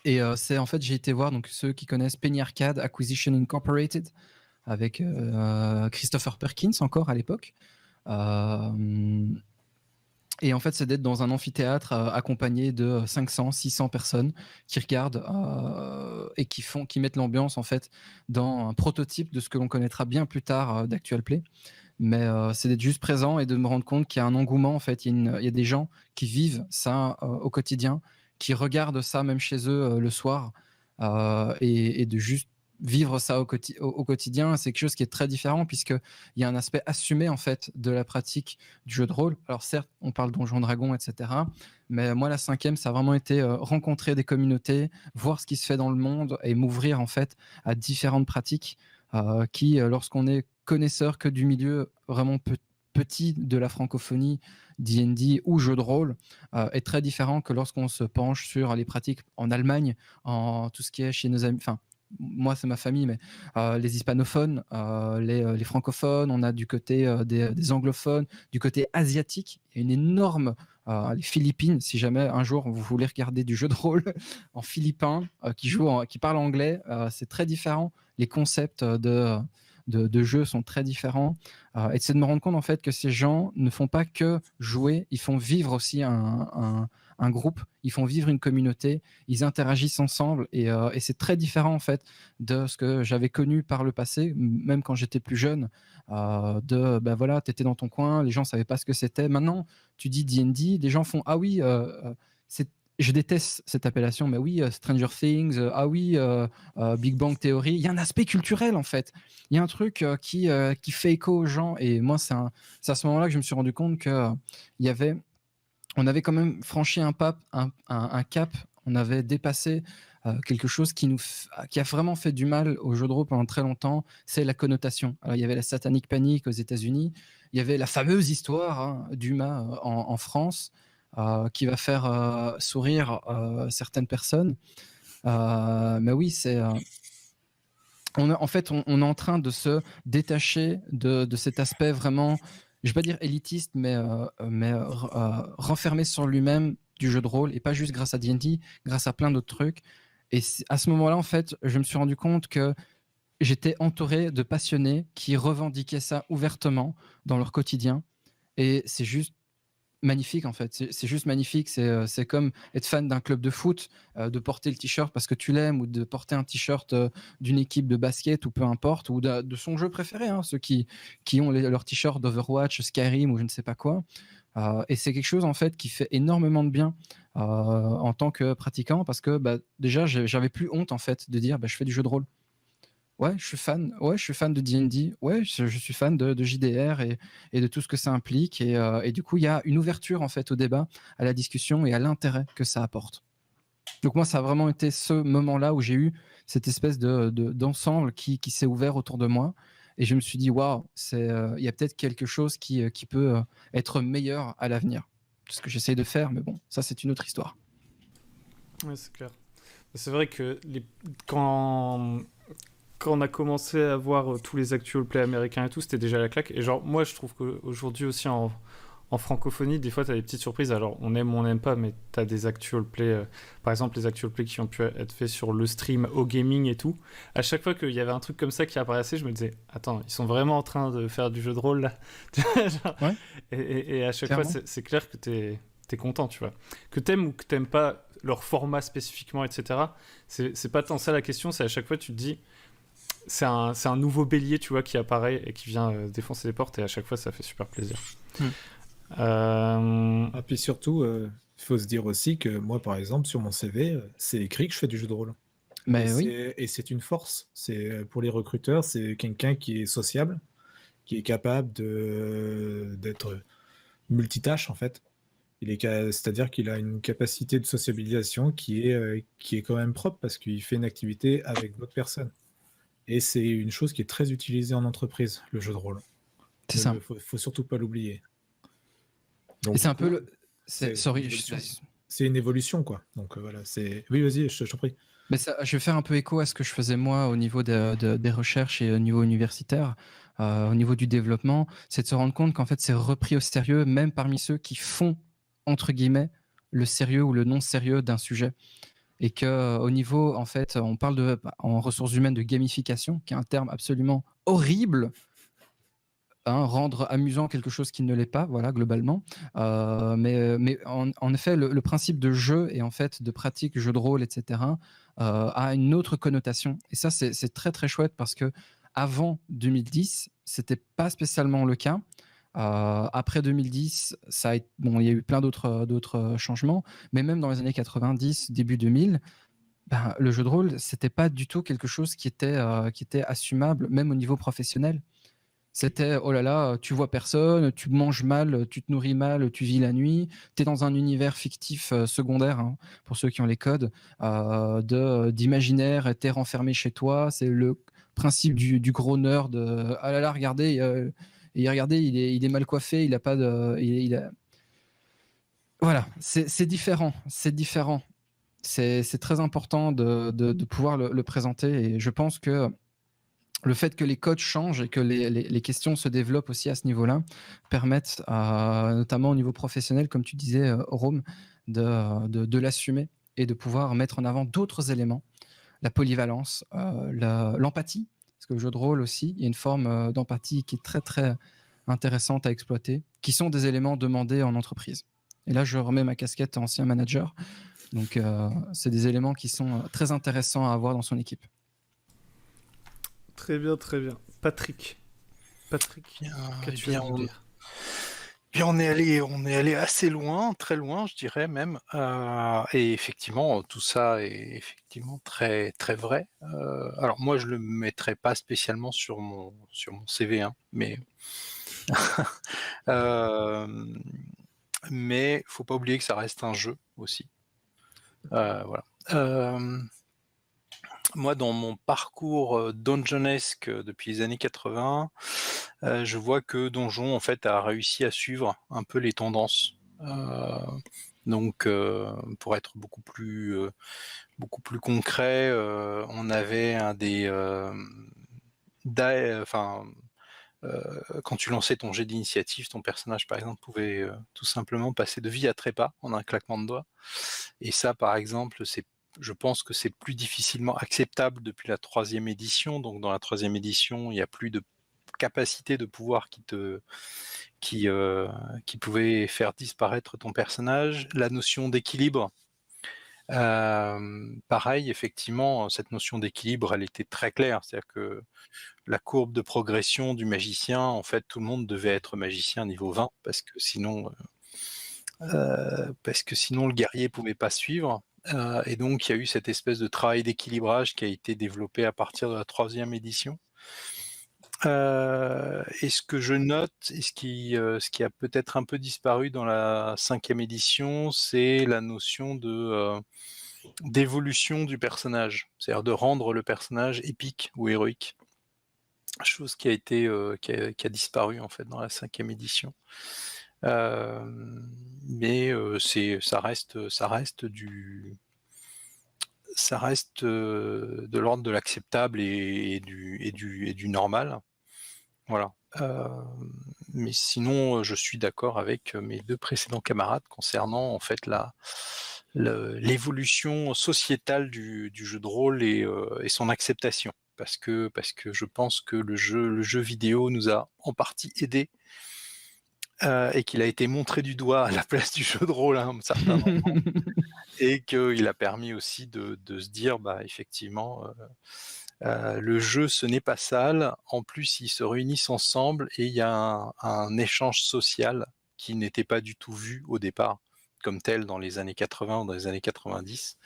Et c'est en fait, j'ai été voir donc ceux qui connaissent Penny Arcade Acquisition Incorporated avec Christopher Perkins encore à l'époque. Et en fait, c'est d'être dans un amphithéâtre accompagné de 500, 600 personnes qui regardent et qui mettent l'ambiance en fait dans un prototype de ce que l'on connaîtra bien plus tard d'Actual Play. Mais c'est d'être juste présent et de me rendre compte qu'il y a un engouement en fait. Il y a des gens qui vivent ça au quotidien, qui regardent ça même chez eux le soir et de juste vivre ça au quotidien, c'est quelque chose qui est très différent puisqu'il y a un aspect assumé en fait de la pratique du jeu de rôle. Alors certes, on parle Donjons Dragons, etc. Mais moi, la 5e, ça a vraiment été rencontrer des communautés, voir ce qui se fait dans le monde et m'ouvrir en fait à différentes pratiques qui, lorsqu'on est connaisseur que du milieu vraiment petit de la francophonie, D&D ou jeu de rôle, est très différent que lorsqu'on se penche sur les pratiques en Allemagne, en tout ce qui est chez nos amis, enfin moi c'est ma famille, mais les hispanophones, les francophones, on a du côté des anglophones, du côté asiatique, il y a une énorme, les Philippines, si jamais un jour vous voulez regarder du jeu de rôle en philippin, qui parle anglais, c'est très différent, les concepts de jeux sont très différents, et c'est de me rendre compte en fait que ces gens ne font pas que jouer, ils font vivre aussi un groupe, ils font vivre une communauté, ils interagissent ensemble et c'est très différent en fait de ce que j'avais connu par le passé, même quand j'étais plus jeune, ben voilà, t'étais dans ton coin, les gens savaient pas ce que c'était. Maintenant, tu dis D&D, les gens font ah oui, je déteste cette appellation, mais oui, Stranger Things, ah oui, Big Bang Theory. Il y a un aspect culturel en fait. Il y a un truc qui fait écho aux gens. Et moi, c'est à ce moment-là que je me suis rendu compte que on avait quand même franchi un cap. On avait dépassé quelque chose qui a vraiment fait du mal au jeu de rôle pendant très longtemps. C'est la connotation. Alors, il y avait la Satanic Panic aux États-Unis. Il y avait la fameuse histoire d'Uma en France. qui va faire sourire certaines personnes. Mais oui, en fait, on est en train de se détacher de cet aspect vraiment, je vais pas dire élitiste, mais renfermé sur lui-même du jeu de rôle, et pas juste grâce à D&D, grâce à plein d'autres trucs. Et à ce moment-là, en fait, je me suis rendu compte que j'étais entouré de passionnés qui revendiquaient ça ouvertement dans leur quotidien. Et c'est juste magnifique, en fait. C'est juste magnifique. C'est comme être fan d'un club de foot, de porter le t-shirt parce que tu l'aimes, ou de porter un t-shirt d'une équipe de basket, ou peu importe, ou de son jeu préféré, hein, ceux qui ont leur t-shirt d'Overwatch, Skyrim ou je ne sais pas quoi. Et c'est quelque chose, en fait, qui fait énormément de bien en tant que pratiquant, parce que déjà, j'avais plus honte, en fait, de dire je fais du jeu de rôle. Ouais, je suis fan. Ouais, je suis fan de D&D. Ouais, je suis fan de JDR et de tout ce que ça implique. Et du coup, il y a une ouverture, en fait, au débat, à la discussion et à l'intérêt que ça apporte. Donc moi, ça a vraiment été ce moment-là où j'ai eu cette espèce d'ensemble qui s'est ouvert autour de moi. Et je me suis dit, waouh, il y a peut-être quelque chose qui peut être meilleur à l'avenir. C'est ce que j'essaye de faire, mais bon, ça, c'est une autre histoire.
Ouais, c'est clair. C'est vrai que quand on a commencé à voir tous les actual play américains et tout, c'était déjà la claque. Et genre, moi, je trouve qu'aujourd'hui aussi, en francophonie, des fois, t'as des petites surprises. Alors, on aime ou on n'aime pas, mais t'as des actual play, par exemple, les actual play qui ont pu être faits sur le stream au gaming et tout. À chaque fois qu'il y avait un truc comme ça qui apparaissait, je me disais, attends, ils sont vraiment en train de faire du jeu de rôle, là. Genre,
Ouais.
Et à chaque
Clairement.
fois, c'est clair que t'es content, tu vois. Que t'aimes ou que t'aimes pas leur format spécifiquement, etc. C'est pas tant ça la question, c'est à chaque fois, tu te dis, c'est un nouveau bélier, tu vois, qui apparaît et qui vient défoncer les portes, et à chaque fois, ça fait super plaisir.
Ah, puis surtout, il faut se dire aussi que moi, par exemple, sur mon CV, c'est écrit que je fais du jeu de rôle.
Mais oui.
Et c'est une force. Pour les recruteurs, c'est quelqu'un qui est sociable, qui est capable d'être multitâche, en fait. C'est-à-dire qu'il a une capacité de sociabilisation qui est quand même propre, parce qu'il fait une activité avec d'autres personnes. Et c'est une chose qui est très utilisée en entreprise, le jeu de rôle.
C'est ça.
Faut surtout pas l'oublier. Donc,
Et c'est un peu le...
c'est
Sorry,
une évolution. C'est une évolution, quoi. Donc voilà, c'est... Oui, vas-y, je t'en prie.
Mais je vais faire un peu écho à ce que je faisais moi au niveau des recherches et au niveau universitaire, au niveau du développement, c'est de se rendre compte qu'en fait c'est repris au sérieux, même parmi ceux qui font, entre guillemets, le sérieux ou le non-sérieux d'un sujet. Et qu'au niveau, en fait, on parle en ressources humaines de gamification, qui est un terme absolument horrible. Rendre amusant quelque chose qui ne l'est pas, voilà, globalement. Mais en effet, le principe de jeu et en fait de pratique, jeu de rôle, etc., a une autre connotation. Et ça, c'est très très chouette, parce que avant 2010, c'était pas spécialement le cas. Après 2010, il y a eu plein d'autres changements, mais même dans les années 90, début 2000, le jeu de rôle, c'était pas du tout quelque chose qui était assumable, même au niveau professionnel. C'était, oh là là, tu vois personne, tu manges mal, tu te nourris mal, tu vis la nuit, tu es dans un univers fictif secondaire, hein, pour ceux qui ont les codes, d'imaginaire, tu es renfermé chez toi. C'est le principe du gros nerd. Ah là là, regardez, il est mal coiffé, il a pas de. Voilà, c'est différent. C'est différent. C'est très important de pouvoir le présenter, et je pense que le fait que les codes changent et que les questions se développent aussi à ce niveau-là permettent, notamment au niveau professionnel, comme tu disais, Rome, de l'assumer et de pouvoir mettre en avant d'autres éléments, la polyvalence, l'empathie, parce que le jeu de rôle aussi, il y a une forme d'empathie qui est très très intéressante à exploiter, qui sont des éléments demandés en entreprise. Et là, je remets ma casquette ancien manager. Donc, c'est des éléments qui sont très intéressants à avoir dans son équipe.
Très bien, très bien. Patrick, qu'as-tu à nous dire ?
Bien, on est allé assez loin, très loin, je dirais même. Et effectivement, tout ça est effectivement très très vrai. Alors moi, je le mettrai pas spécialement sur mon CV, hein, mais mais faut pas oublier que ça reste un jeu aussi. Voilà. Moi, dans mon parcours donjonesque depuis les années 80, je vois que Donjon en fait a réussi à suivre un peu les tendances Donc, pour être beaucoup plus concret, on avait un des quand tu lançais ton jet d'initiative, ton personnage par exemple pouvait tout simplement passer de vie à trépas en un claquement de doigts. Et ça, par exemple, je pense que c'est plus difficilement acceptable depuis la 3e édition. Donc dans la 3e édition, il n'y a plus de capacité de pouvoir qui pouvait faire disparaître ton personnage. La notion d'équilibre, pareil, effectivement, cette notion d'équilibre, elle était très claire. C'est-à-dire que la courbe de progression du magicien, en fait, tout le monde devait être magicien niveau 20 parce que sinon le guerrier pouvait pas suivre. Et donc, il y a eu cette espèce de travail d'équilibrage qui a été développé à partir de la 3e édition. Et ce que je note, et ce qui a peut-être un peu disparu dans la 5e édition, c'est la notion d'évolution du personnage, c'est-à-dire de rendre le personnage épique ou héroïque, chose qui a été qui a disparu en fait dans la 5e édition. Mais ça reste de l'ordre de l'acceptable et du normal. Voilà. Mais sinon, je suis d'accord avec mes 2 précédents camarades concernant en fait l'évolution sociétale du jeu de rôle et son acceptation. Parce que je pense que le jeu vidéo nous a en partie aidés et qu'il a été montré du doigt à la place du jeu de rôle à un certain moment. Et qu'il a permis aussi de se dire, effectivement, le jeu, ce n'est pas sale. En plus, ils se réunissent ensemble et il y a un échange social qui n'était pas du tout vu au départ, comme tel dans les années 80 ou dans les années 90.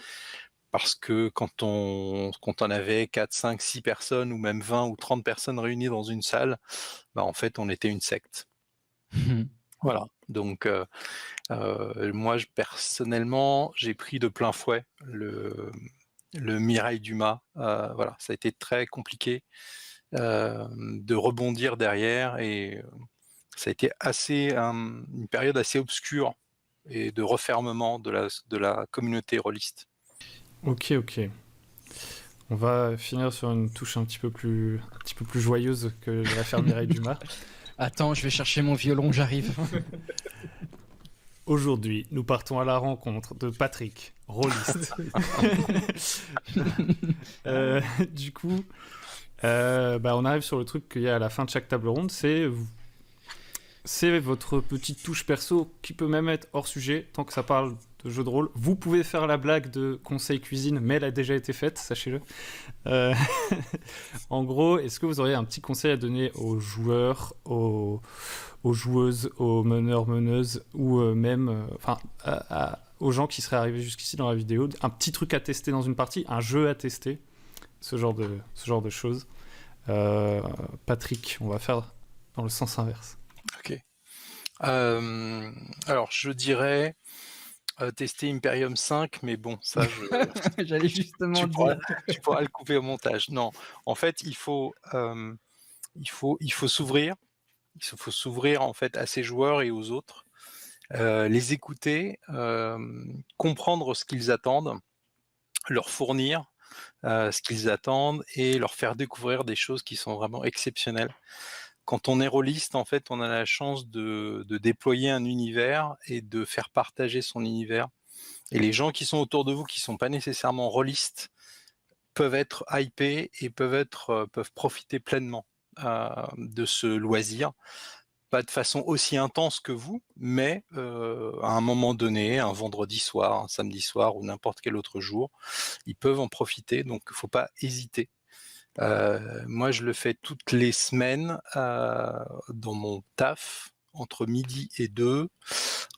Parce que quand on avait 4, 5, 6 personnes, ou même 20 ou 30 personnes réunies dans une salle, en fait, on était une secte. Voilà. Donc, moi, personnellement, j'ai pris de plein fouet le Mireille Dumas. Voilà, ça a été très compliqué de rebondir derrière et ça a été une période assez obscure et de refermement de la communauté rôliste.
Ok. On va finir sur une touche un petit peu plus joyeuse que l'affaire Mireille Dumas.
Attends, je vais chercher mon violon, j'arrive.
Aujourd'hui, nous partons à la rencontre de Patrick, rôliste. Du coup, on arrive sur le truc qu'il y a à la fin de chaque table ronde, c'est votre petite touche perso qui peut même être hors sujet, tant que ça parle de jeu de rôle. Vous pouvez faire la blague de conseil cuisine, mais elle a déjà été faite, sachez-le. En gros, est-ce que vous auriez un petit conseil à donner aux joueurs, aux joueuses, aux meneurs-meneuses, ou même aux gens qui seraient arrivés jusqu'ici dans la vidéo, un petit truc à tester dans une partie, un jeu à tester, ce genre de choses. Patrick, on va faire dans le sens inverse.
Ok. Alors, je dirais tester Imperium 5, mais bon, ça,
j'allais justement dire.
Tu pourras le couper au montage. Non, en fait, il faut s'ouvrir. Il faut s'ouvrir en fait à ses joueurs et aux autres, les écouter, comprendre ce qu'ils attendent, leur fournir ce qu'ils attendent et leur faire découvrir des choses qui sont vraiment exceptionnelles. Quand on est rôliste, en fait, on a la chance de déployer un univers et de faire partager son univers. Et les gens qui sont autour de vous, qui ne sont pas nécessairement rôlistes, peuvent être hypés et peuvent profiter pleinement de ce loisir. Pas de façon aussi intense que vous, mais à un moment donné, un vendredi soir, un samedi soir ou n'importe quel autre jour, ils peuvent en profiter, donc il ne faut pas hésiter. Moi, je le fais toutes les semaines dans mon taf, entre midi et 2.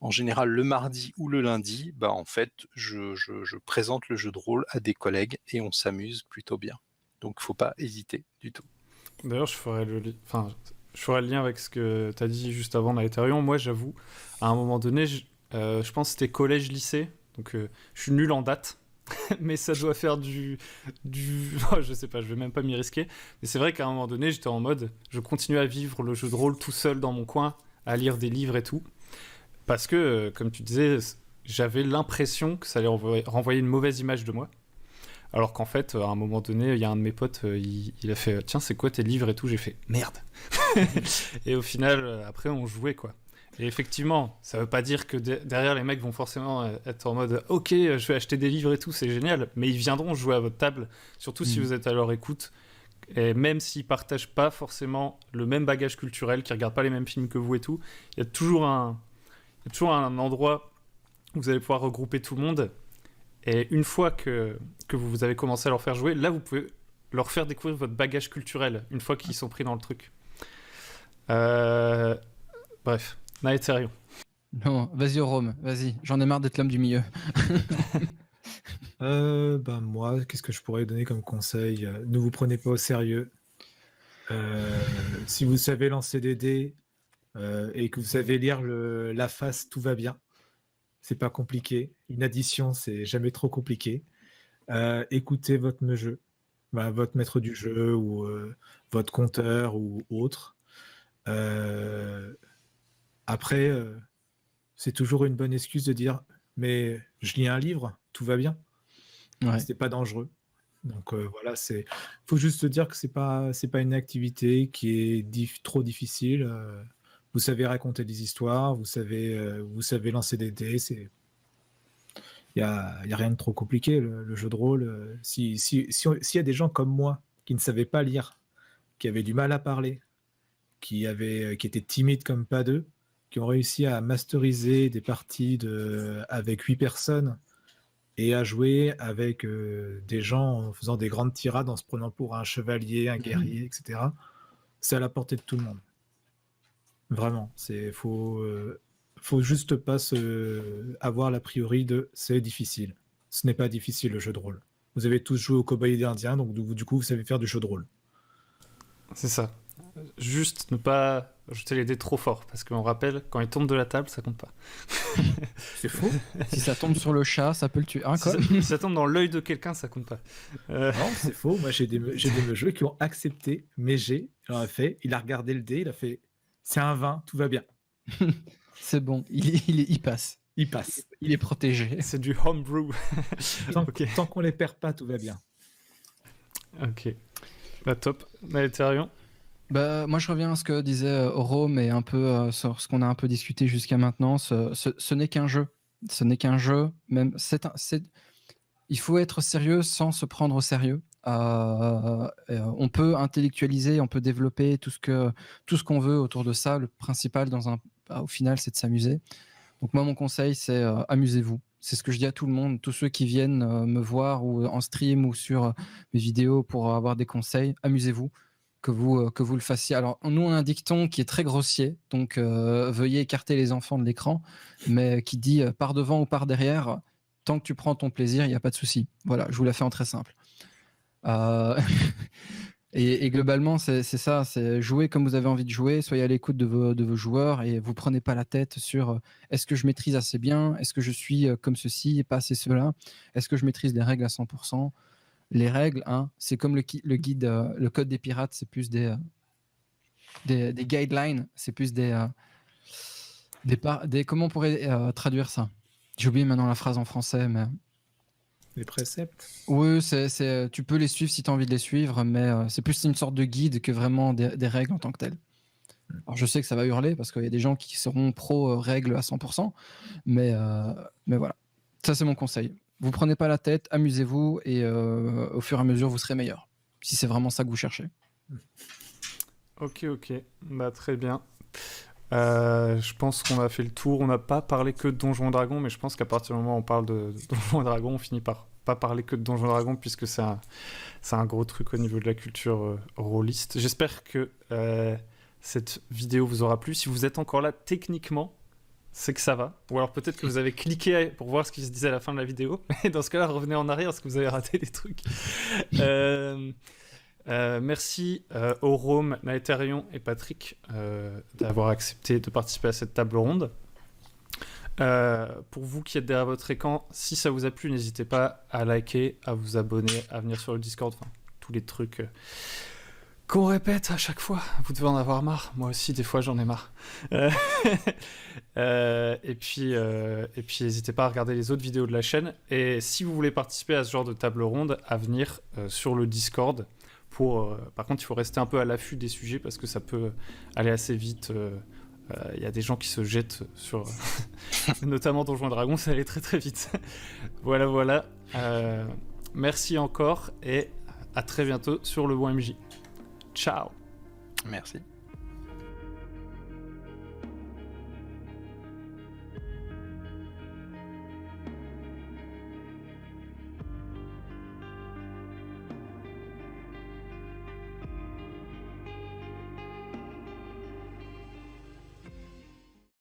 En général, le mardi ou le lundi, en fait, je présente le jeu de rôle à des collègues et on s'amuse plutôt bien. Donc, il ne faut pas hésiter du tout.
D'ailleurs, je ferai le lien avec ce que tu as dit juste avant dans Ethereum. Moi, j'avoue, à un moment donné, je pense que c'était collège-lycée, donc je suis nul en date. Mais ça doit faire du... je sais pas, je vais même pas m'y risquer. Mais c'est vrai qu'à un moment donné, j'étais en mode... Je continuais à vivre le jeu de rôle tout seul dans mon coin, à lire des livres et tout. parce que, comme tu disais, j'avais l'impression que ça allait renvoyer une mauvaise image de moi. Alors qu'en fait, à un moment donné, il y a un de mes potes, il a fait « Tiens, c'est quoi tes livres et tout ?» J'ai fait « Merde !» Et au final, après, on jouait, quoi. Et effectivement, ça veut pas dire que derrière, les mecs vont forcément être en mode « Ok, je vais acheter des livres et tout, c'est génial. » Mais ils viendront jouer à votre table, surtout si vous êtes à leur écoute. Et même s'ils partagent pas forcément le même bagage culturel, qu'ils regardent pas les mêmes films que vous et tout, il y a toujours un endroit où vous allez pouvoir regrouper tout le monde. Et une fois que vous avez commencé à leur faire jouer, là, vous pouvez leur faire découvrir votre bagage culturel, une fois qu'ils sont pris dans le truc. Bref, Naetherion.
Non, vas-y, Rome, vas-y. J'en ai marre d'être l'homme du milieu.
Moi, qu'est-ce que je pourrais donner comme conseil? Ne vous prenez pas au sérieux. Si vous savez lancer des dés et que vous savez lire la face, tout va bien. C'est pas compliqué. Une addition, c'est jamais trop compliqué. Écoutez votre jeu, votre maître du jeu ou votre compteur ou autre. Après, c'est toujours une bonne excuse de dire mais je lis un livre, tout va bien.
Ouais.
C'est pas dangereux. Donc voilà, faut juste se dire que c'est pas une activité qui est trop difficile. Vous savez raconter des histoires, vous savez lancer des dés. Il y a rien de trop compliqué. Le jeu de rôle, s'il y a des gens comme moi qui ne savaient pas lire, qui avaient du mal à parler, qui étaient timides comme pas deux, qui ont réussi à masteriser des parties avec 8 personnes et à jouer avec des gens en faisant des grandes tirades, en se prenant pour un chevalier, un guerrier, etc. C'est à la portée de tout le monde. Vraiment, faut juste pas avoir l'a priori de c'est difficile. Ce n'est pas difficile le jeu de rôle. Vous avez tous joué au Cowboy indien, donc du coup vous savez faire du jeu de rôle.
C'est ça. Juste ne pas jeter les dés trop fort, parce qu'on rappelle, quand ils tombent de la table, ça compte pas.
C'est faux.
Si ça tombe sur le chat, ça peut le tuer. Hein, quoi
Si ça tombe dans l'œil de quelqu'un, ça compte pas.
Non, c'est faux. Moi, j'ai des jeux qui ont accepté mes jets. Il a regardé le dé, il a fait c'est un 20, tout va bien.
C'est bon, il passe.
Il passe.
Il est protégé.
C'est du homebrew.
Tant qu'on les perd pas, tout va bien.
Ok. Top. Naetherion.
Moi, je reviens à ce que disait Rome et un peu sur ce qu'on a un peu discuté jusqu'à maintenant. Ce n'est qu'un jeu. Ce n'est qu'un jeu. Même, il faut être sérieux sans se prendre au sérieux. On peut intellectualiser, on peut développer tout ce qu'on veut autour de ça. Le principal, au final, c'est de s'amuser. Donc moi, mon conseil, c'est amusez-vous. C'est ce que je dis à tout le monde, tous ceux qui viennent me voir ou en stream ou sur mes vidéos pour avoir des conseils. Amusez-vous, que vous le fassiez. Alors nous, on a un dicton qui est très grossier, donc veuillez écarter les enfants de l'écran, mais qui dit par devant ou par derrière, tant que tu prends ton plaisir, il n'y a pas de souci. Voilà, je vous la fais en très simple. Et globalement, c'est ça, c'est jouer comme vous avez envie de jouer, soyez à l'écoute de vos joueurs et vous prenez pas la tête sur est-ce que je maîtrise assez bien, est-ce que je suis comme ceci et pas assez cela, est-ce que je maîtrise les règles à 100%. Les règles, hein, c'est comme le guide, le code des pirates, c'est plus des guidelines, c'est plus des comment on pourrait traduire ça? J'ai oublié maintenant la phrase en français, mais...
Les préceptes.
Oui, tu peux les suivre si tu as envie de les suivre, mais c'est plus une sorte de guide que vraiment des règles en tant que telles. Alors je sais que ça va hurler parce qu'il y a des gens qui seront pro règles à 100%, mais voilà. Ça, c'est mon conseil. Vous prenez pas la tête, amusez-vous et au fur et à mesure, vous serez meilleur. Si c'est vraiment ça que vous cherchez.
Ok. Très bien. Je pense qu'on a fait le tour. On n'a pas parlé que de Donjons et Dragons, mais je pense qu'à partir du moment où on parle de Donjons et Dragons, on finit par pas parler que de Donjons et Dragons, puisque c'est un gros truc au niveau de la culture rôliste. J'espère que cette vidéo vous aura plu. Si vous êtes encore là, techniquement, c'est que ça va. Ou alors peut-être que vous avez cliqué pour voir ce qui se disait à la fin de la vidéo. Et dans ce cas-là, revenez en arrière parce que vous avez raté des trucs. Merci aux Rome, Naetherion et Patrick d'avoir accepté de participer à cette table ronde. Pour vous qui êtes derrière votre écran, si ça vous a plu, n'hésitez pas à liker, à vous abonner, à venir sur le Discord, enfin tous les trucs qu'on répète à chaque fois. Vous devez en avoir marre. Moi aussi, des fois, j'en ai marre. Et puis, n'hésitez pas à regarder les autres vidéos de la chaîne. Et si vous voulez participer à ce genre de table ronde, à venir sur le Discord. Par contre, il faut rester un peu à l'affût des sujets parce que ça peut aller assez vite. Il y a des gens qui se jettent sur... notamment Donjons et Dragons, ça allait très très vite. Voilà. Merci encore et à très bientôt sur le Bon MJ. Ciao.
Merci.